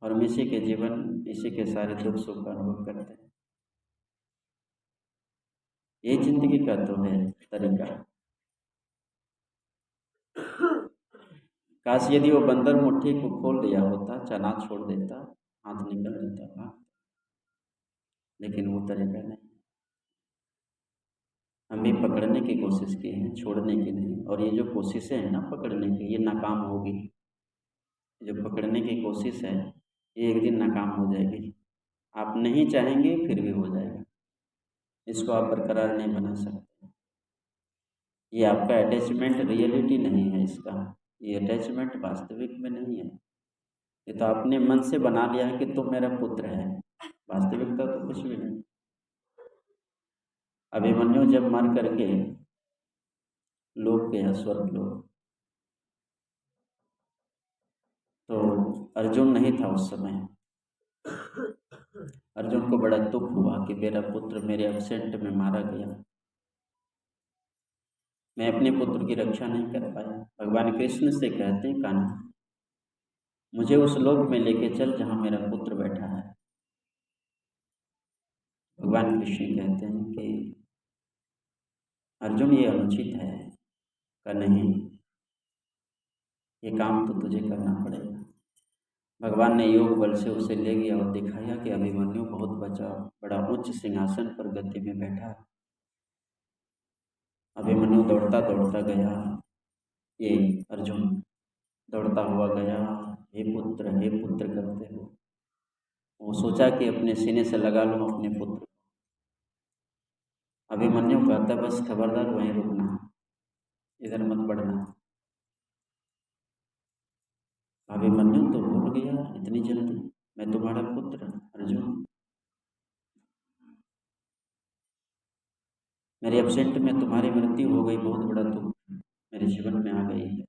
और हम इसी के जीवन, इसी के सारे दुख सुख का अनुभव करते हैं। ये जिंदगी का तो है तरीका। काश यदि वो बंदर मुट्ठी को खोल दिया होता, चना छोड़ देता, हाथ निकल जाता, लेकिन वो तरीका नहीं। हम भी पकड़ने की कोशिश की है, छोड़ने की नहीं। और ये जो कोशिशें हैं ना पकड़ने की, ये नाकाम होगी। जो पकड़ने की कोशिश है ये एक दिन नाकाम हो जाएगी। आप नहीं चाहेंगे फिर भी हो जाएगा, इसको आप बरकरार नहीं बना सकते। ये आपका अटैचमेंट रियलिटी नहीं है इसका, ये अटैचमेंट वास्तविक में नहीं है। ये तो आपने मन से बना लिया है कि तुम मेरा पुत्र है, वास्तविकता तो कुछ भी नहीं। अभिमन्यु जब मर करके लोक गया, स्वर्ग लोक, तो अर्जुन नहीं था उस समय। अर्जुन को बड़ा दुख हुआ कि मेरा पुत्र मेरे एब्सेंट में मारा गया, मैं अपने पुत्र की रक्षा नहीं कर पाया। भगवान कृष्ण से कहते हैं, कान्हा मुझे उस लोक में लेके चल जहाँ मेरा पुत्र बैठा है। भगवान कृष्ण कहते हैं कि अर्जुन ये अनुचित है। का नहीं, ये काम तो तुझे करना पड़ेगा। भगवान ने योग बल से उसे ले गया और दिखाया कि अभिमन्यु बहुत बड़ा उच्च सिंहासन पर गद्दी में बैठा है। अभिमन्यु दौड़ता दौड़ता गया, ये अर्जुन दौड़ता हुआ गया, हे पुत्र करते हो। वो सोचा कि अपने सीने से लगा लूं अपने पुत्र। अभिमन्यु कहता बस खबरदार वहीं रुकना, इधर मत बढ़ना। अभिमन्यु तो भूल गया इतनी जल्दी, मैं तुम्हारा पुत्र अर्जुन, मेरे एब्सेंट में तुम्हारी मृत्यु हो गई, बहुत बड़ा दुख मेरे जीवन में आ गई है।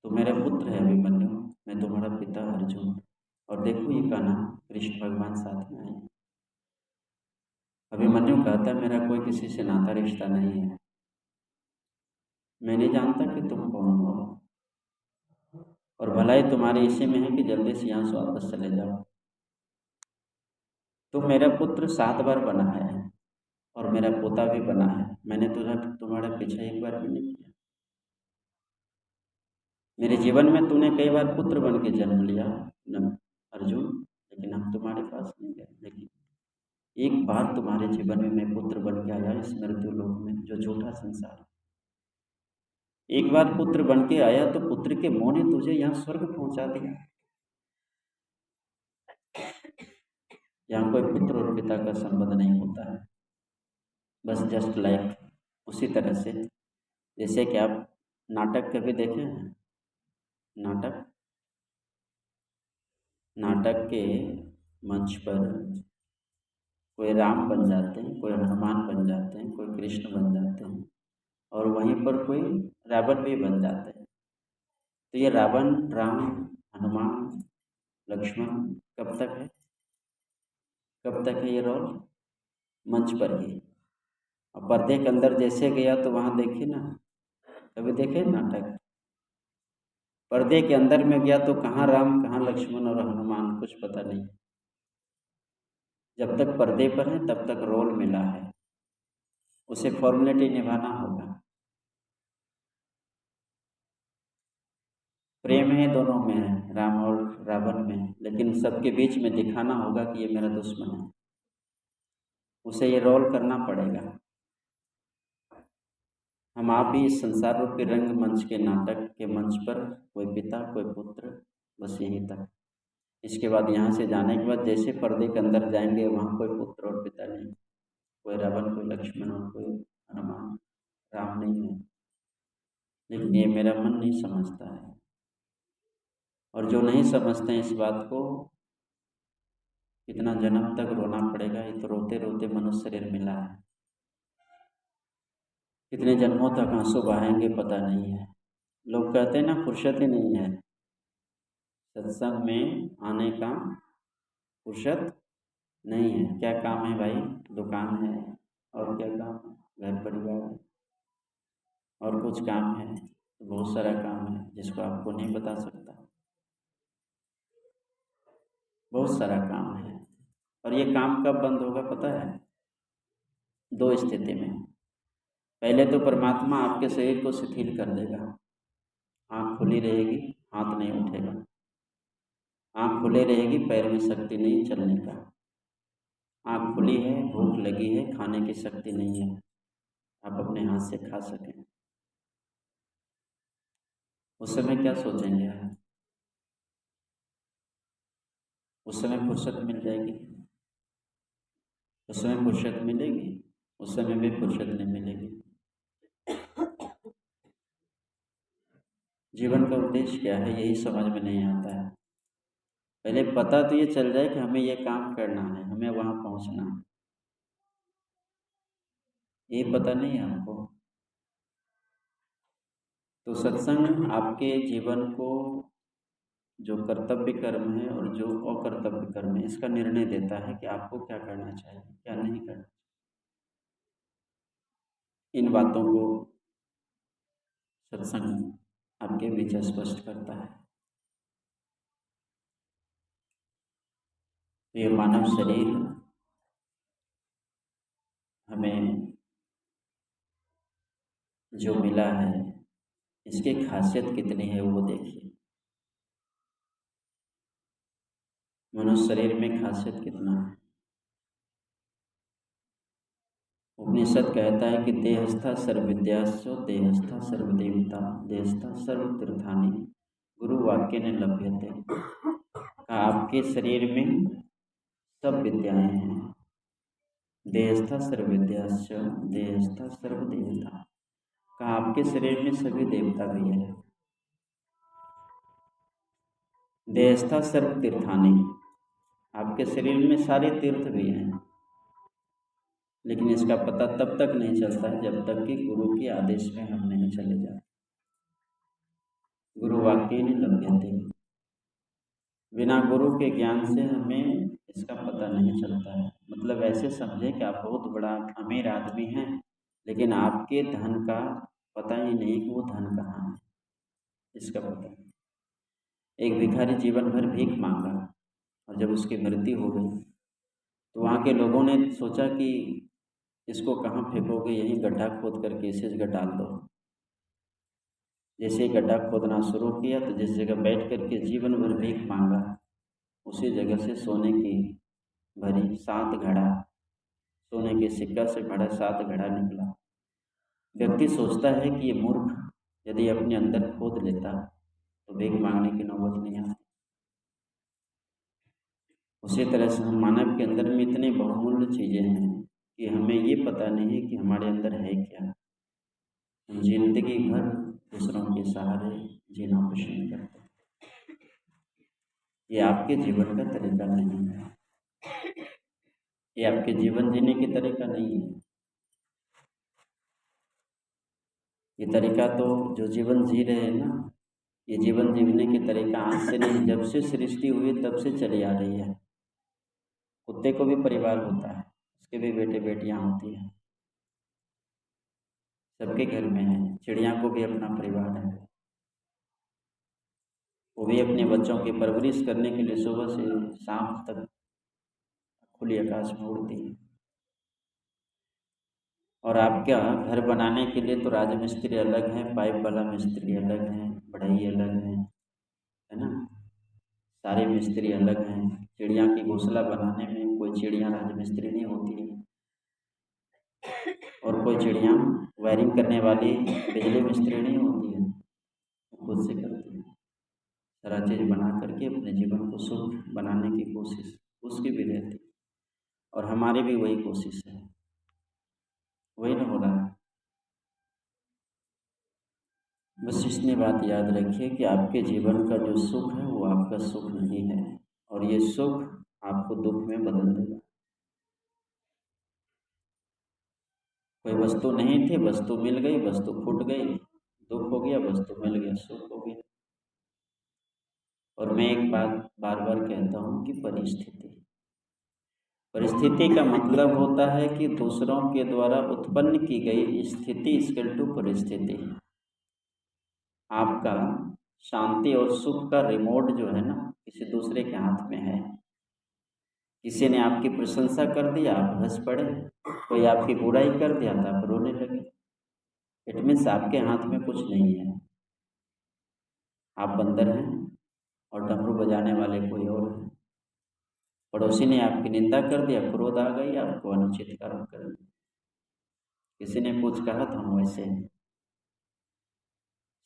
तो मेरा पुत्र है अभिमन्यु, मैं तुम्हारा पिता अर्जुन। और देखो ये कान्हा, कृष्ण भगवान साथ में आए। अभिमन्यु कहता मेरा कोई किसी से नाता रिश्ता नहीं है, मैं नहीं जानता कि तुम कौन हो, और भलाई तुम्हारे इसी में है कि जल्दी से यहाँ से वापस चले जाओ। तुम मेरा पुत्र 7 बार बना है और मेरा पोता भी बना है, मैंने तुम्हारा पीछा एक बार भी नहीं किया। मेरे जीवन में तूने कई बार पुत्र बन के जन्म लिया न अर्जुन, लेकिन हम तुम्हारे पास नहीं गए। लेकिन एक बार तुम्हारे जीवन में मैं पुत्र बन के आया इस मृत्यु लोक में, जो झूठा संसार। एक बार पुत्र बन के आया तो पुत्र के मोह ने तुझे यहाँ स्वर्ग पहुंचा दिया। यहाँ कोई पुत्र और पिता का संबंध नहीं होता है, बस जस्ट लाइक उसी तरह से जैसे कि आप नाटक कभी देखे हैं। नाटक नाटक के मंच पर कोई राम बन जाते हैं, कोई हनुमान बन जाते हैं, कोई कृष्ण बन जाते हैं, और वहीं पर कोई रावण भी बन जाते हैं। तो ये रावण, राम, हनुमान, लक्ष्मण कब तक है? कब तक है ये रोल? मंच पर ही। और पर्दे के अंदर जैसे गया तो वहाँ देखिए ना, कभी देखे नाटक? पर्दे के अंदर में गया तो कहाँ राम, कहाँ लक्ष्मण और हनुमान, कुछ पता नहीं। जब तक पर्दे पर है तब तक रोल मिला है, उसे फॉर्मेलिटी निभाना होगा। प्रेम है दोनों में, है राम और रावण में, लेकिन सबके बीच में दिखाना होगा कि ये मेरा दुश्मन है। उसे ये रोल करना पड़ेगा। हम आप भी इस संसार रूपी रंगमंच के नाटक के मंच पर, कोई पिता कोई पुत्र, बस यही तक। इसके बाद यहाँ से जाने के बाद जैसे पर्दे के अंदर जाएंगे वहाँ कोई पुत्र और पिता नहीं, कोई रावण, कोई लक्ष्मण और कोई हनुमान, राम नहीं है। लेकिन ये मेरा मन नहीं समझता है, और जो नहीं समझते हैं इस बात को, कितना जन्म तक रोना पड़ेगा। ये तो रोते रोते मनुष्य शरीर मिला है, कितने जन्मों तक आंसू बहाएंगे पता नहीं है। लोग कहते हैं ना, फुर्सत ही नहीं है सत्संग में आने का, फुर्सत नहीं है। क्या काम है भाई? दुकान है, और क्या काम है? घर परिवार है, और कुछ काम है? तो बहुत सारा काम है जिसको आपको नहीं बता सकता, बहुत सारा काम है। और ये काम कब बंद होगा पता है? दो स्थिति में। पहले तो परमात्मा आपके शरीर को शिथिल कर देगा, आँख खुली रहेगी, हाथ नहीं उठेगा। आँख खुली रहेगी, पैर में शक्ति नहीं चलने का। आँख खुली है, भूख लगी है, खाने की शक्ति नहीं है, आप अपने हाथ से खा सकें। उस समय क्या सोचेंगे आप? उस समय फुर्सत मिल जाएगी? उस समय फुर्सत मिलेगी? उस समय भी फुर्सत नहीं मिलेगी। जीवन का उद्देश्य क्या है, यही समझ में नहीं आता है। पहले पता तो ये चल जाए कि हमें ये काम करना है, हमें वहाँ पहुँचना है, ये पता नहीं है आपको। तो सत्संग आपके जीवन को, जो कर्तव्य कर्म है और जो अकर्तव्य कर्म है, इसका निर्णय देता है कि आपको क्या करना चाहिए, क्या नहीं करना। इन बातों को सत्संग आपके बीच स्पष्ट करता है। ये मानव शरीर हमें जो मिला है, इसकी खासियत कितनी है वो देखिए। मनुष्य शरीर में खासियत कितना है। उपनिषद कहता है कि देहस्था सर्वविद्यासु देहस्था सर्वदेवता देहस्था सर्वतीर्थानि गुरु वाक्य ने लभ्यते। आपके शरीर में सब विद्याएं हैं। देहस्था सर्वविद्याश्च देहस्था सर्वदेवता, का आपके शरीर में सभी देवता भी है। देहस्था सर्वतीर्थानि, आपके शरीर में सारे तीर्थ भी हैं। लेकिन इसका पता तब तक नहीं चलता है जब तक कि गुरु के आदेश में हम नहीं चले जाते। गुरु वाक्य ने लभ्यते, बिना गुरु के ज्ञान से हमें इसका पता नहीं चलता है। मतलब ऐसे समझे कि आप बहुत बड़ा अमीर आदमी हैं, लेकिन आपके धन का पता ही नहीं कि वो धन कहाँ है, इसका पता नहीं। एक भिखारी जीवन भर भीख मांगा, और जब उसकी मृत्यु हो गई तो वहाँ के लोगों ने सोचा कि इसको कहाँ फेंकोगे, यहीं गड्ढा खोद करके इसे जगह डाल दो। जैसे गड्ढा खोदना शुरू किया तो जिस जगह बैठ करके जीवन भर भीख मांगा, उसी जगह से सोने की भरी 7 घड़ा, सोने के सिक्का से भरा 7 घड़ा निकला। व्यक्ति सोचता है कि ये मूर्ख यदि अपने अंदर खोद लेता तो भीख मांगने की नौबत नहीं आती। उसी तरह से हम मानव के अंदर में इतनी बहुमूल्य चीज़ें हैं कि हमें ये पता नहीं है कि हमारे अंदर है क्या। हम जिंदगी भर दूसरों के सहारे जीना पसंद करते हैं। ये आपके जीवन का तरीका नहीं है। ये आपके जीवन जीने की तरीका नहीं है। ये तरीका तो जो जीवन जी रहे हैं ना, ये जीवन जीने की तरीका आज से नहीं, जब से सृष्टि हुई तब से चली आ रही है। कुत्ते को भी परिवार होता है, उसके भी बेटे बेटियां होती हैं, सबके घर में है। चिड़िया को भी अपना परिवार है, वो भी अपने बच्चों की परवरिश करने के लिए सुबह से शाम तक खुली आकाश में उड़ती है। और आप क्या, घर बनाने के लिए तो राजमिस्त्री अलग है, पाइप वाला मिस्त्री अलग है, बढ़ई अलग है ना, सारे मिस्त्री अलग हैं। चिड़िया की घोंसला बनाने में कोई चिड़िया राजमिस्त्री नहीं होती है, और कोई चिड़िया वायरिंग करने वाली बिजली मिस्त्री नहीं होती है, खुद से करती है। सारा चीज़ बना करके अपने जीवन को शुभ बनाने की कोशिश उसकी भी रहती है, और हमारी भी वही कोशिश है, वही ना हो रहा है। बस इतनी बात याद रखिए कि आपके जीवन का जो सुख है वो आपका सुख नहीं है, और ये सुख आपको दुख में बदल देगा। कोई वस्तु नहीं थी, वस्तु मिल गई, वस्तु फूट गई, दुख हो गया, वस्तु मिल गया, सुख हो गया। और मैं एक बात बार बार कहता हूँ कि परिस्थिति, परिस्थिति का मतलब होता है कि दूसरों के द्वारा उत्पन्न की गई स्थिति इक्वल टू परिस्थिति। आपका शांति और सुख का रिमोट जो है ना, किसी दूसरे के हाथ में है। किसी ने आपकी प्रशंसा कर दिया, आप हंस पड़े, कोई आपकी बुराई कर दिया तो आप रोने लगे। इट मीन्स आपके हाथ में कुछ नहीं है, आप बंदर हैं और डमरू बजाने वाले कोई और है। पड़ोसी ने आपकी निंदा कर दिया, क्रोध आ गई, आपको अनुचित कर्म कर दिया। किसी ने कुछ कहा तो हम वैसे हैं।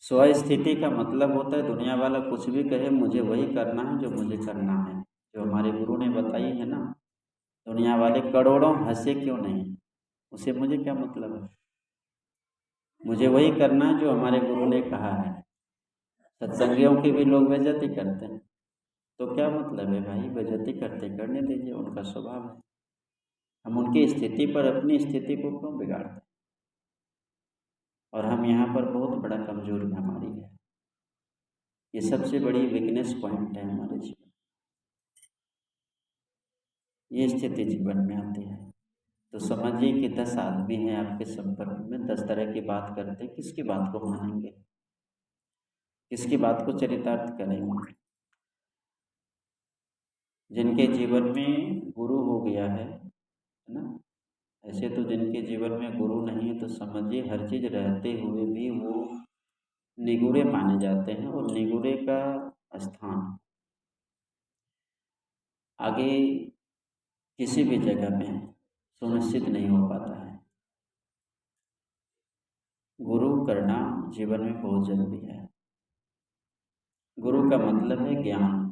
स्वस्थिति का मतलब होता है दुनिया वाला कुछ भी कहे, मुझे वही करना है जो मुझे करना है, जो हमारे गुरु ने बताई है ना। दुनिया वाले करोड़ों हंसे क्यों नहीं, उसे मुझे क्या मतलब है। मुझे वही करना है जो हमारे गुरु ने कहा है। सत्संगियों की भी लोग बेइज्जती करते हैं, तो क्या मतलब है भाई, बेइज्जती करते करने दीजिए, उनका स्वभाव है। हम उनकी स्थिति पर अपनी स्थिति को क्यों बिगाड़ते। और हम यहाँ पर बहुत बड़ा कमजोरी हमारी है, ये सबसे बड़ी वीकनेस पॉइंट है हमारे जीवन। ये स्थिति जीवन में आती है तो समझिए कि 10 आदमी हैं आपके संपर्क में, 10 तरह की बात करते, किसकी बात को मानेंगे, किसकी बात को चरितार्थ करेंगे। जिनके जीवन में गुरु हो गया है ना, ऐसे तो जिनके जीवन में गुरु नहीं है तो समझिए हर चीज़ रहते हुए भी वो निगूरे माने जाते हैं, और निगूरे का स्थान आगे किसी भी जगह में सुनिश्चित नहीं हो पाता है। गुरु करना जीवन में बहुत जरूरी है। गुरु का मतलब है ज्ञान,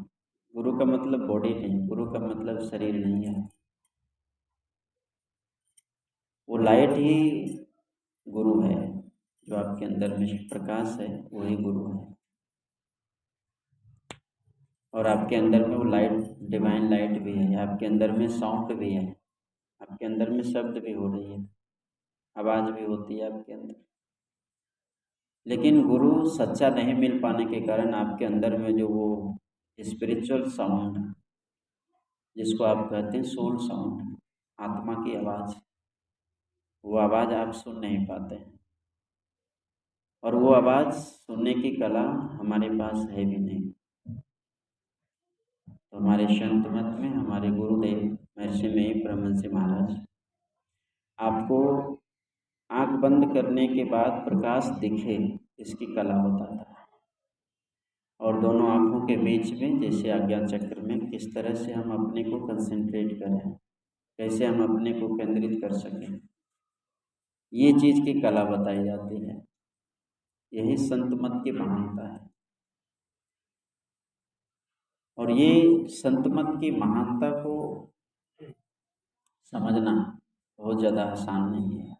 गुरु का मतलब बॉडी नहीं, गुरु का मतलब शरीर नहीं है। वो लाइट ही गुरु है, जो आपके अंदर में प्रकाश है वही गुरु है। और आपके अंदर में वो लाइट, डिवाइन लाइट भी है, आपके अंदर में साउंड भी है, आपके अंदर में शब्द भी हो रही है, आवाज़ भी होती है आपके अंदर। लेकिन गुरु सच्चा नहीं मिल पाने के कारण आपके अंदर में जो वो स्पिरिचुअल साउंड, जिसको आप कहते हैं सोल साउंड, आत्मा की आवाज़, वो आवाज़ आप सुन नहीं पाते हैं। और वो आवाज़ सुनने की कला हमारे पास है भी नहीं। तो हमारे संत मत में हमारे गुरुदेव महर्षि में परमहंस महाराज आपको आंख बंद करने के बाद प्रकाश दिखे इसकी कला बताता है। और दोनों आँखों के बीच में जैसे आज्ञा चक्र में किस तरह से हम अपने को कंसंट्रेट करें, कैसे हम अपने को केंद्रित कर सकें, ये चीज़ की कला बताई जाती है। यही संत मत की महानता है। और ये संत मत की महानता को समझना बहुत ज़्यादा आसान नहीं है।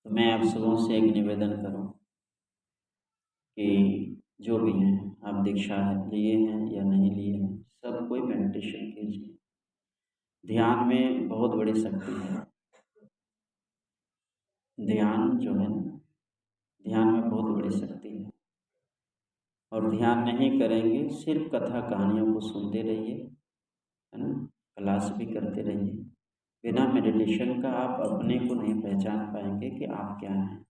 तो मैं आप सबों से एक निवेदन करूं कि जो भी हैं, आप दीक्षा लिए हैं या नहीं लिए हैं, सब कोई मेडिटेशन कीजिए। ध्यान में बहुत बड़ी शक्ति है। ध्यान जो है ना, ध्यान में बहुत बड़ी शक्ति है। और ध्यान नहीं करेंगे, सिर्फ कथा कहानियों को सुनते रहिए, है ना, क्लास भी करते रहिए। बिना मेडिटेशन का आप अपने को नहीं पहचान पाएंगे कि आप क्या हैं।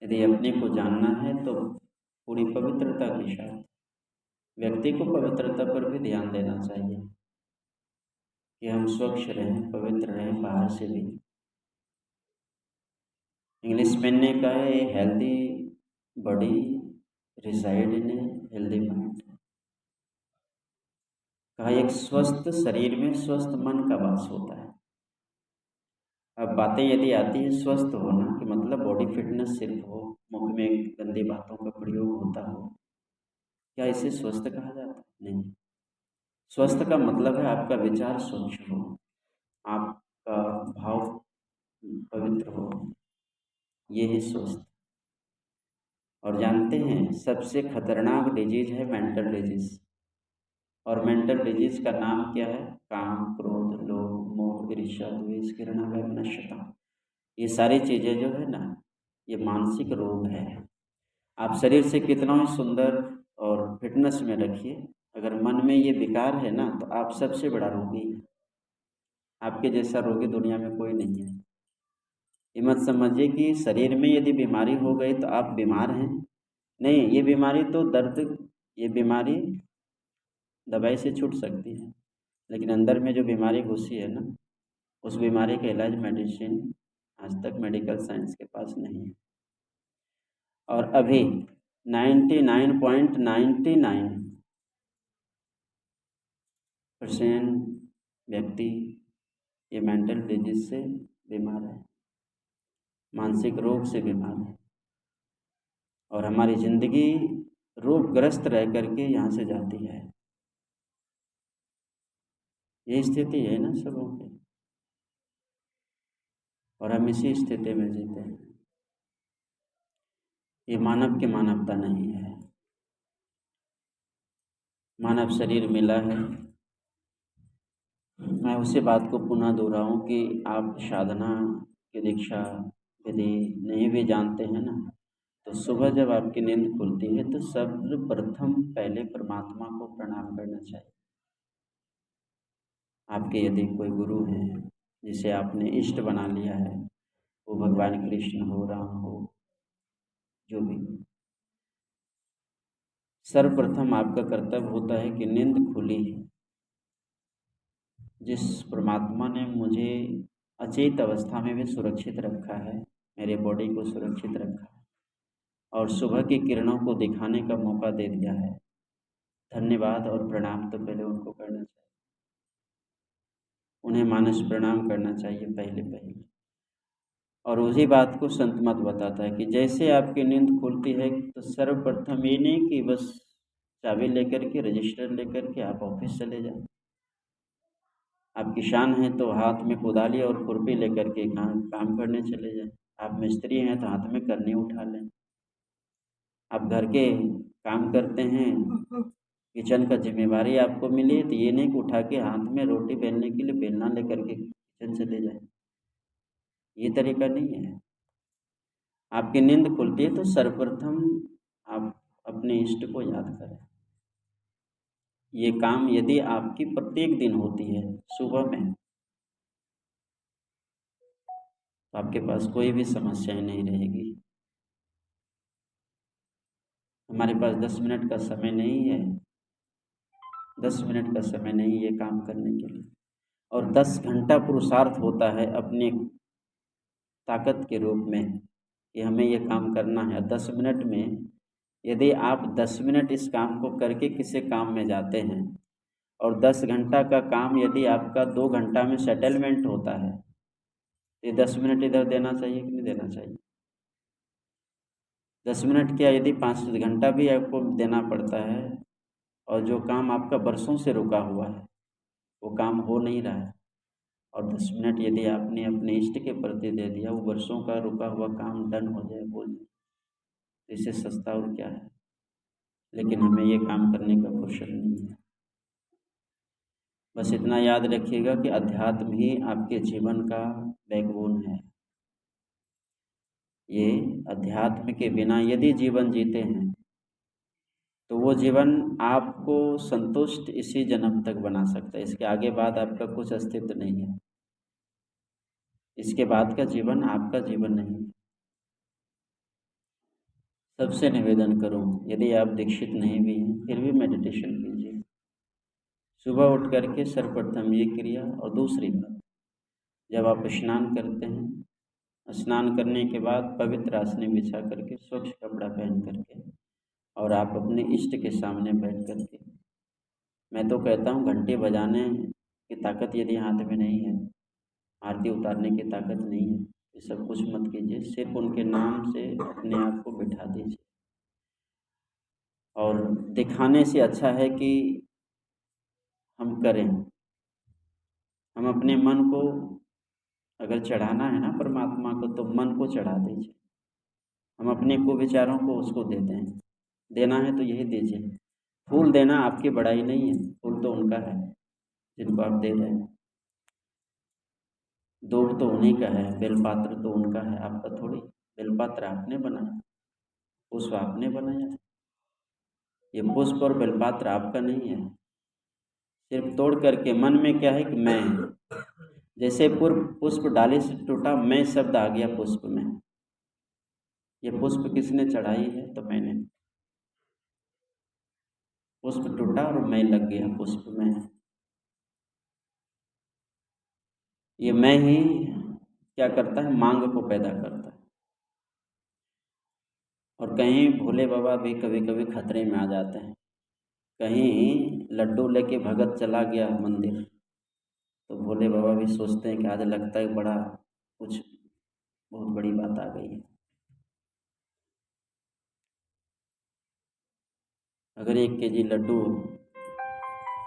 यदि अपने को जानना है तो पूरी पवित्रता के साथ व्यक्ति को पवित्रता पर भी ध्यान देना चाहिए कि हम स्वच्छ रहें, पवित्र रहें बाहर से भी। इंग्लिश में ने कहा है, healthy body reside in a healthy mind. कहा एक स्वस्थ शरीर में स्वस्थ मन का वास होता है। अब बातें यदि आती है स्वस्थ होना कि मतलब बॉडी फिटनेस सिर्फ हो, मुख में गंदी बातों का प्रयोग होता हो, क्या इसे स्वस्थ कहा जाता है? नहीं। स्वस्थ का मतलब है आपका विचार स्वच्छ हो, आपका भाव पवित्र हो, ये है स्वस्थ। और जानते हैं सबसे खतरनाक डिजीज है मेंटल डिजीज। और मेंटल डिजीज का नाम क्या है? काम, क्रोध, लोभ, मोह, ईर्ष्या, द्वेष, घृणा, वैमनस्यता। ये सारी चीज़ें जो है ना, ये मानसिक रोग है। आप शरीर से कितना ही सुंदर और फिटनेस में रखिए, अगर मन में ये विकार है ना, तो आप सबसे बड़ा रोगी हैं। आपके जैसा रोगी दुनिया में कोई नहीं है। ये मत समझिए कि शरीर में यदि बीमारी हो गई तो आप बीमार हैं। नहीं, ये बीमारी तो दर्द, ये बीमारी दवाई से छूट सकती है, लेकिन अंदर में जो बीमारी घुसी है ना, उस बीमारी का इलाज मेडिसिन आज तक मेडिकल साइंस के पास नहीं है। और अभी 99.99% व्यक्ति ये मेंटल डिजीज से बीमार है, मानसिक रोग से बीमार है। और हमारी ज़िंदगी रोगग्रस्त रह करके यहाँ से जाती है। ये स्थिति है ना सबों की, और हम इसी स्थिति में जीते हैं। ये मानव की मानवता नहीं है। मानव शरीर मिला है। मैं उसी बात को पुनः दोहराऊं कि आप साधना की दीक्षा यदि नहीं भी जानते हैं ना, तो सुबह जब आपकी नींद खुलती है तो सर्वप्रथम पहले परमात्मा को प्रणाम करना चाहिए। आपके यदि कोई गुरु हैं जिसे आपने इष्ट बना लिया है, वो भगवान कृष्ण हो, राम हो, जो भी, सर्वप्रथम आपका कर्तव्य होता है कि नींद खुली है, जिस परमात्मा ने मुझे अचेत अवस्था में भी सुरक्षित रखा है, मेरे बॉडी को सुरक्षित रखा है और सुबह की किरणों को दिखाने का मौका दे दिया है, धन्यवाद और प्रणाम तो पहले उनको करना चाहिए। उन्हें मानस प्रणाम करना चाहिए पहले पहले। और उसी बात को संत मत बताता है कि जैसे आपकी नींद खुलती है तो सर्वप्रथम ये नहीं कि बस चाबी लेकर के, रजिस्टर लेकर के आप ऑफिस चले जाएं। आप किसान हैं तो हाथ में कुदाली और खुरपी लेकर के काम करने चले जाएं। आप मिस्त्री हैं तो हाथ में करनी उठा लें। आप घर के काम करते हैं, किचन का जिम्मेवारी आपको मिली है, तो ये नहीं कि उठा के हाथ में रोटी बेलने के लिए बेलना लेकर के किचन चले जाएं। ये तरीका नहीं है। आपकी नींद खुलती है तो सर्वप्रथम आप अपने इष्ट को याद करें। ये काम यदि आपकी प्रत्येक दिन होती है सुबह में, तो आपके पास कोई भी समस्याएं नहीं रहेगी। हमारे पास 10 मिनट का समय नहीं है, 10 मिनट का समय नहीं ये काम करने के लिए, और 10 घंटा पुरुषार्थ होता है अपने ताकत के रूप में कि हमें ये काम करना है। 10 मिनट में यदि आप 10 मिनट इस काम को करके किसी काम में जाते हैं और 10 घंटा का काम यदि आपका 2 घंटा में सेटलमेंट होता है, तो ये 10 मिनट इधर देना चाहिए कि नहीं देना चाहिए? 10 मिनट क्या, यदि 5 घंटा भी आपको देना पड़ता है और जो काम आपका बरसों से रुका हुआ है वो काम हो नहीं रहा है, और 10 मिनट यदि आपने अपने इष्ट के प्रति दे दिया, वो वर्षों का रुका हुआ काम डन हो जाए, बोल जाए, तो इससे सस्ता और क्या है। लेकिन हमें ये काम करने का फुर्सत नहीं है। बस इतना याद रखिएगा कि अध्यात्म ही आपके जीवन का बैकबोन है। ये अध्यात्म के बिना यदि जीवन जीते हैं तो वो जीवन आपको संतुष्ट इसी जन्म तक बना सकता है। इसके आगे बाद आपका कुछ अस्तित्व नहीं है। इसके बाद का जीवन आपका जीवन नहीं है। सबसे निवेदन करूं, यदि आप दीक्षित नहीं भी हैं फिर भी मेडिटेशन कीजिए। सुबह उठ करके सर्वप्रथम ये क्रिया, और दूसरी बात, जब आप स्नान करते हैं, स्नान करने के बाद पवित्र आसनी बिछा करके, स्वच्छ कपड़ा पहन करके, और आप अपने इष्ट के सामने बैठ करके, मैं तो कहता हूँ घंटे बजाने की ताकत यदि हाथ में नहीं है, आरती उतारने की ताकत नहीं है, ये सब कुछ मत कीजिए। सिर्फ उनके नाम से अपने आप को बिठा दीजिए। और दिखाने से अच्छा है कि हम करें। हम अपने मन को अगर चढ़ाना है ना परमात्मा को, तो मन को चढ़ा दीजिए। हम अपने को विचारों को उसको दे दें। देना है तो यही दीजिए। फूल देना आपकी बड़ाई नहीं है, फूल तो उनका है जिनको आप दे रहे हैं। दूब तो उन्हीं का है, बेलपात्र तो उनका है, आपका थोड़ी। बेलपात्र आपने बनाया, पुष्प आपने बनाया। ये पुष्प और बेलपात्र आपका नहीं है। सिर्फ तोड़ करके मन में क्या है कि मैं, जैसे पूर्व पुष्प डाली से टूटा, मैं शब्द आ गया पुष्प में। ये पुष्प किसने चढ़ाई है? तो मैंने। पुष्प टूटा और मैं लग गया पुष्प में। ये मैं ही क्या करता है? मांग को पैदा करता है। और कहीं भोले बाबा भी कभी कभी खतरे में आ जाते हैं। कहीं लड्डू लेके भगत चला गया मंदिर, तो भोले बाबा भी सोचते हैं कि आज लगता है बड़ा कुछ बहुत बड़ी बात आ गई है। अगर 1 केजी लड्डू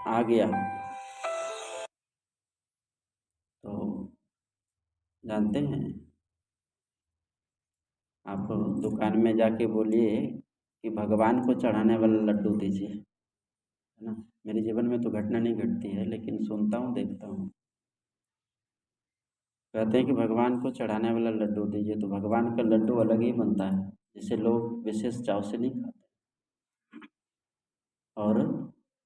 आ गया तो जानते हैं, आप दुकान में जाके बोलिए कि भगवान को चढ़ाने वाला लड्डू दीजिए, है ना। मेरे जीवन में तो घटना नहीं घटती है, लेकिन सुनता हूँ, देखता हूँ। कहते हैं कि भगवान को चढ़ाने वाला लड्डू दीजिए, तो भगवान का लड्डू अलग ही बनता है, जिसे लोग विशेष चाव से नहीं खाते। और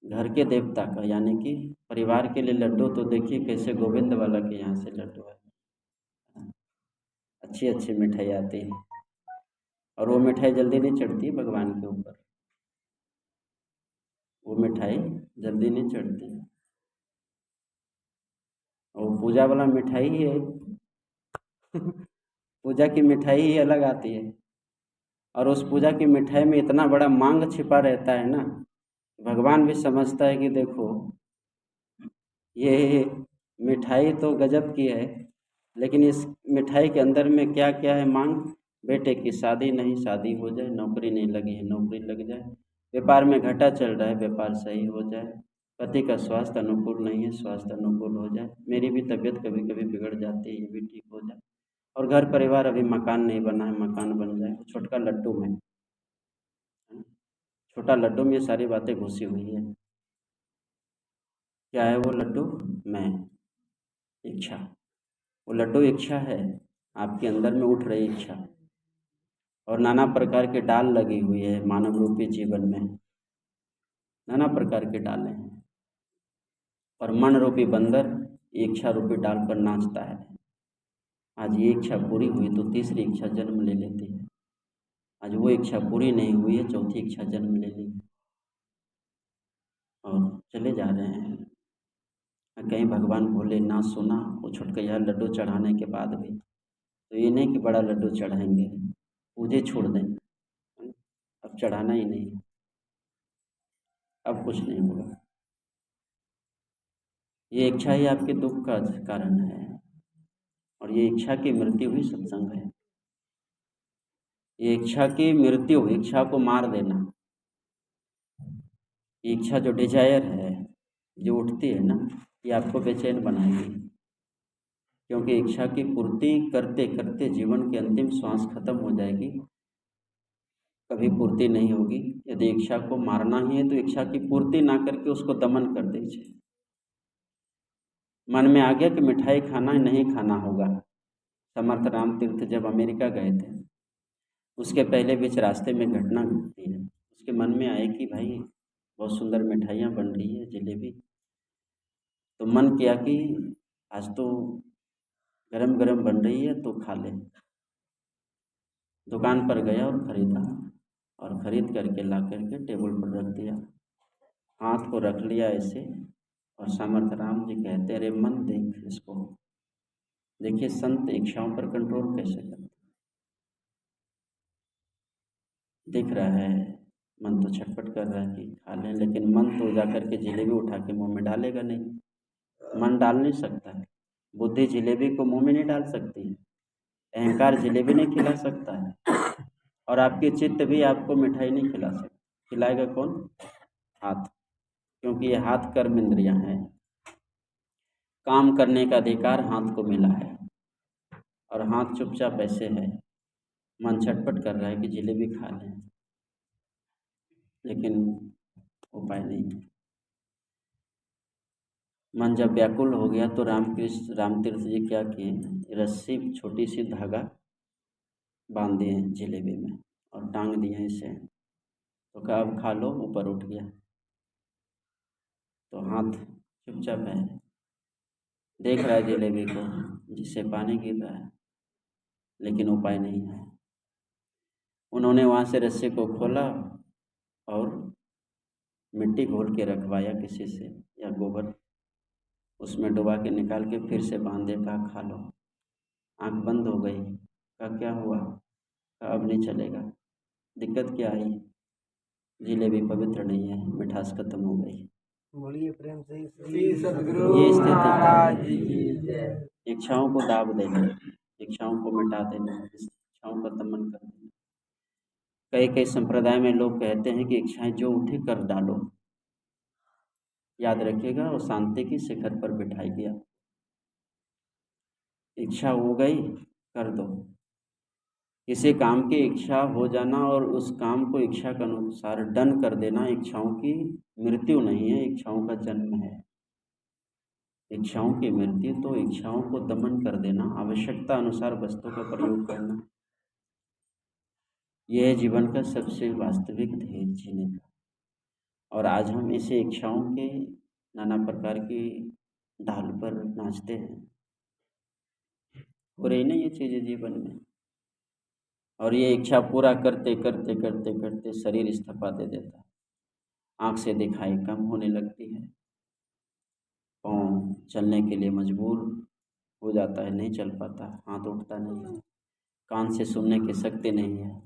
घर के देवता का, यानी कि परिवार के लिए लड्डू, तो देखिए कैसे गोविंद वाला के यहाँ से लड्डू है। अच्छी अच्छी मिठाई आती है, और वो मिठाई जल्दी नहीं चढ़ती भगवान के ऊपर। वो मिठाई जल्दी नहीं चढ़ती। और पूजा वाला मिठाई ही है। पूजा की मिठाई ही अलग आती है। और उस पूजा की मिठाई में इतना बड़ा मांग छिपा रहता है ना, भगवान भी समझता है कि देखो ये मिठाई तो गजब की है, लेकिन इस मिठाई के अंदर में क्या क्या है मांग। बेटे की शादी नहीं, शादी हो जाए। नौकरी नहीं लगी है, नौकरी लग जाए। व्यापार में घाटा चल रहा है, व्यापार सही हो जाए। पति का स्वास्थ्य अनुकूल नहीं है, स्वास्थ्य अनुकूल हो जाए। मेरी भी तबीयत कभी कभी बिगड़ जाती है, ये भी ठीक हो जाए। और घर परिवार अभी मकान नहीं बना है, मकान बन जाए। छोटका लड्डू में, छोटा लड्डू में ये सारी बातें घुसी हुई है। क्या है वो लड्डू? मैं, इच्छा। वो लड्डू इच्छा है, आपके अंदर में उठ रही इच्छा। और नाना प्रकार के डाल लगी हुई है मानव रूपी जीवन में। नाना प्रकार के डालें हैं, और मन रूपी बंदर इच्छा रूपी डाल पर नाचता है। आज ये इच्छा पूरी हुई तो तीसरी इच्छा जन्म ले लेती है। आज वो इच्छा पूरी नहीं हुई है, चौथी इच्छा जन्म ले ली और चले जा रहे हैं। कहीं भगवान भोले ना सुना वो छुटकैया लड्डू चढ़ाने के बाद भी, तो ये नहीं कि बड़ा लड्डू चढ़ाएंगे, पूजे छोड़ दें, अब चढ़ाना ही नहीं, अब कुछ नहीं होगा। ये इच्छा ही आपके दुख का कारण है, और ये इच्छा की मृत्यु ही सत्संग है। ये इच्छा की मृत्यु, इच्छा को मार देना। ये इच्छा जो डिजायर है, जो उठती है ना, ये आपको बेचैन बनाएगी। क्योंकि इच्छा की पूर्ति करते करते जीवन की अंतिम श्वास खत्म हो जाएगी, कभी पूर्ति नहीं होगी। यदि इच्छा को मारना ही है तो इच्छा की पूर्ति ना करके उसको दमन कर दीजिए। मन में आ गया कि मिठाई खाना नहीं खाना होगा। समर्थ राम तीर्थ जब अमेरिका गए थे, उसके पहले बीच रास्ते में घटना घटी है। उसके मन में आए कि भाई बहुत सुंदर मिठाइयाँ बन रही है, जलेबी। तो मन किया कि आज तो गरम गरम बन रही है तो खा ले। दुकान पर गया और ख़रीदा, और ख़रीद करके ला करके टेबल पर रख दिया, हाथ को रख लिया ऐसे। और समर्थ राम जी कहते, अरे मन देख इसको, देखिए संत इच्छाओं पर कंट्रोल कैसे करते। दिख रहा है मन तो छटपट कर रहा है कि खा लें, लेकिन मन तो जा कर के जलेबी उठा के मुंह में डालेगा नहीं। मन डाल नहीं सकता है, बुद्धि जलेबी को मुंह में नहीं डाल सकती है, अहंकार जलेबी नहीं खिला सकता है, और आपकी चित्त भी आपको मिठाई नहीं खिला सकती। खिलाएगा कौन? हाथ, क्योंकि ये हाथ कर्म इंद्रियां हैं। काम करने का अधिकार हाथ को मिला है, और हाथ चुपचाप ऐसे है। मन छटपट कर रहा है कि जलेबी खा लें, लेकिन उपाय नहीं। मन जब व्याकुल हो गया तो राम तीर्थ जी क्या किए, रस्सी छोटी सी धागा बांध दिए जलेबी में और टांग दिए इसे। तो कहा अब खा लो, ऊपर उठ गया। तो हाथ चुपचाप है, देख रहा है जलेबी को जिससे पानी गिर रहा है, लेकिन उपाय नहीं है। उन्होंने वहाँ से रस्सी को खोला और मिट्टी घोल के रखवाया किसी से, या गोबर उसमें डुबा के निकाल के फिर से बांध दे। कहा खा लो। आँख बंद हो गई। कहा क्या हुआ? कहा अब नहीं चलेगा। दिक्कत क्या आई? जलेबी पवित्र नहीं है, मिठास खत्म हो गई। बोलिए प्रेम से श्री सद्गुरु ये स्थिति महाराज जी की जय। इच्छाओं को दाब देना, इच्छाओं को मिटा देना, इच्छाओं का दमन कर देना। कई कई संप्रदाय में लोग कहते हैं कि इच्छाएं जो उठे कर डालो। याद रखिएगा, वो शांति की शिखर पर बिठाई गया। इच्छा हो गई कर दो। किसी काम की इच्छा हो जाना और उस काम को इच्छा के अनुसार डन कर देना इच्छाओं की मृत्यु नहीं है, इच्छाओं का जन्म है। इच्छाओं की मृत्यु तो इच्छाओं को दमन कर देना, आवश्यकता अनुसार वस्तु का प्रयोग करना। यह है जीवन का सबसे वास्तविक ध्येय जीने का। और आज हम इसे इच्छाओं के नाना प्रकार की ढाल पर नाचते हैं। हो रही ना ये चीज़ें जीवन में, और ये इच्छा पूरा करते करते करते करते शरीर इस्तीफा दे देता है। आँख से दिखाई कम होने लगती है, पाँव चलने के लिए मजबूर हो जाता है, नहीं चल पाता, हाथ उठता नहीं है, कान से सुनने की शक्ति नहीं है।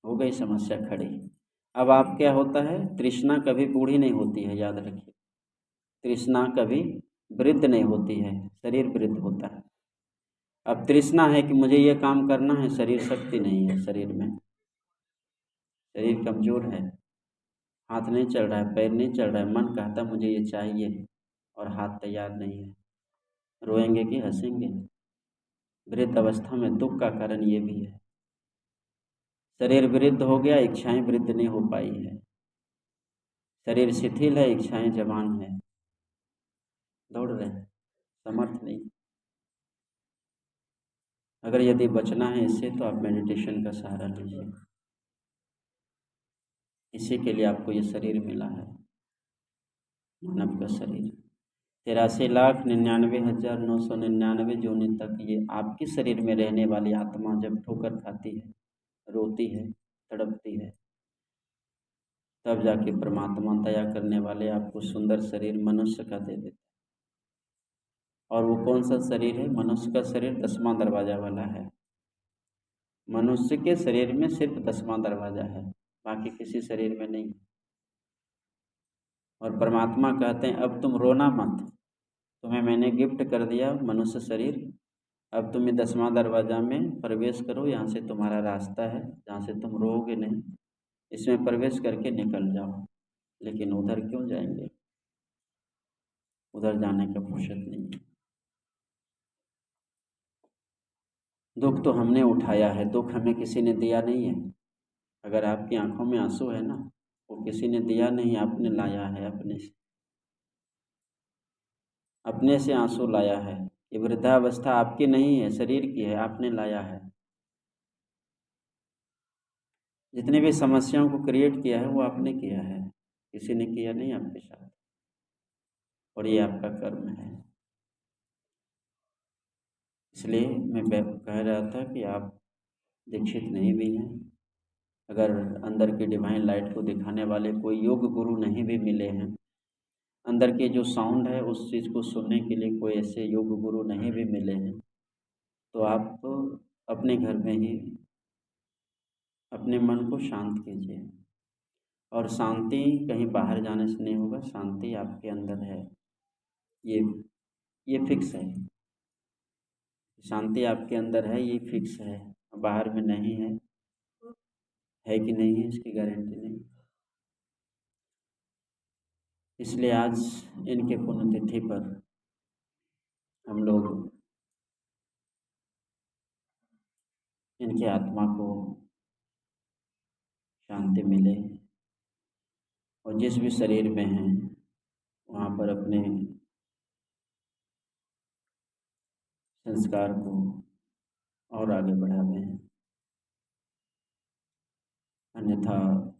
हो गई समस्या खड़ी। अब आप क्या होता है, तृष्णा कभी बूढ़ी नहीं होती है, याद रखिए। तृष्णा कभी वृद्ध नहीं होती है, शरीर वृद्ध होता है। अब तृष्णा है कि मुझे ये काम करना है, शरीर शक्ति नहीं है, शरीर में शरीर कमज़ोर है, हाथ नहीं चल रहा है, पैर नहीं चल रहा है, मन कहता मुझे ये चाहिए और हाथ तैयार नहीं है। रोएंगे कि हंसेंगे? वृद्ध अवस्था में दुख का कारण ये भी है। शरीर वृद्ध हो गया, इच्छाएं वृद्ध नहीं हो पाई है। शरीर शिथिल है, इच्छाएं जवान है, दौड़ रहे हैं, समर्थ नहीं। अगर यदि बचना है इससे तो आप मेडिटेशन का सहारा लीजिए। इसी के लिए आपको ये शरीर मिला है, मानव का शरीर। 83,99,999 जोनि तक ये आपके शरीर में रहने वाली आत्मा जब ठोकर खाती है, रोती है, तड़पती है, तब जाके परमात्मा दया करने वाले आपको सुंदर शरीर मनुष्य का दे देते। और वो कौन सा शरीर है? मनुष्य का शरीर 10वां दरवाज़ा वाला है। मनुष्य के शरीर में सिर्फ 10वां दरवाज़ा है, बाकी किसी शरीर में नहीं। और परमात्मा कहते हैं अब तुम रोना मत, तुम्हें मैंने गिफ्ट कर दिया मनुष्य शरीर, अब तुम 10वां दरवाज़ा में प्रवेश करो, यहाँ से तुम्हारा रास्ता है, जहाँ से तुम रोओगे नहीं, इसमें प्रवेश करके निकल जाओ। लेकिन उधर क्यों जाएंगे? उधर जाने का फुर्सत नहीं है। दुख तो हमने उठाया है, दुख हमें किसी ने दिया नहीं है। अगर आपकी आंखों में आंसू है ना, वो किसी ने दिया नहीं, आपने लाया है अपने से। अपने से आंसू लाया है। ये वृद्धावस्था आपकी नहीं है, शरीर की है, आपने लाया है। जितने भी समस्याओं को क्रिएट किया है वो आपने किया है, किसी ने किया नहीं आपके साथ, और ये आपका कर्म है। इसलिए मैं कह रहा था कि आप दीक्षित नहीं भी हैं, अगर अंदर की डिवाइन लाइट को दिखाने वाले कोई योग गुरु नहीं भी मिले हैं, अंदर के जो साउंड है उस चीज़ को सुनने के लिए कोई ऐसे योग गुरु नहीं भी मिले हैं, तो आप अपने घर में ही अपने मन को शांत कीजिए। और शांति कहीं बाहर जाने से नहीं होगा, शांति आपके अंदर है, ये फिक्स है। शांति आपके अंदर है, ये फिक्स है, बाहर में नहीं है कि नहीं है इसकी गारंटी नहीं। इसलिए आज इनके पुण्यतिथि पर हम लोग इनके आत्मा को शांति मिले, और जिस भी शरीर में हैं वहाँ पर अपने संस्कार को और आगे बढ़ावे। अन्यथा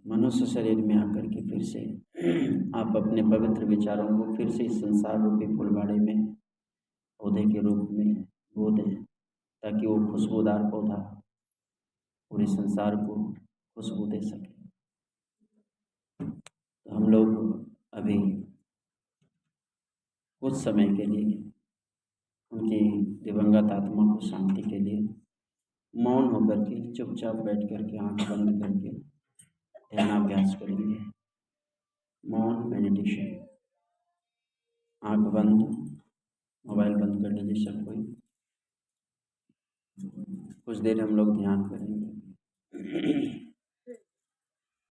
मनुष्य शरीर में आकर के फिर से आप अपने पवित्र विचारों को फिर से इस संसार रूपी फुलवाड़ी में पौधे के रूप में बो दें, ताकि वो खुशबूदार पौधा पूरे संसार को खुशबू दे सके। तो हम लोग अभी कुछ समय के लिए उनकी दिवंगत आत्मा को शांति के लिए मौन होकर के चुपचाप बैठ करके आंख बंद करके ध्यानाभ्यास करेंगे। मौन मेडिटेशन। आंख बंद, मोबाइल बंद कर लीजिए सब कोई। कुछ देर हम लोग ध्यान करेंगे।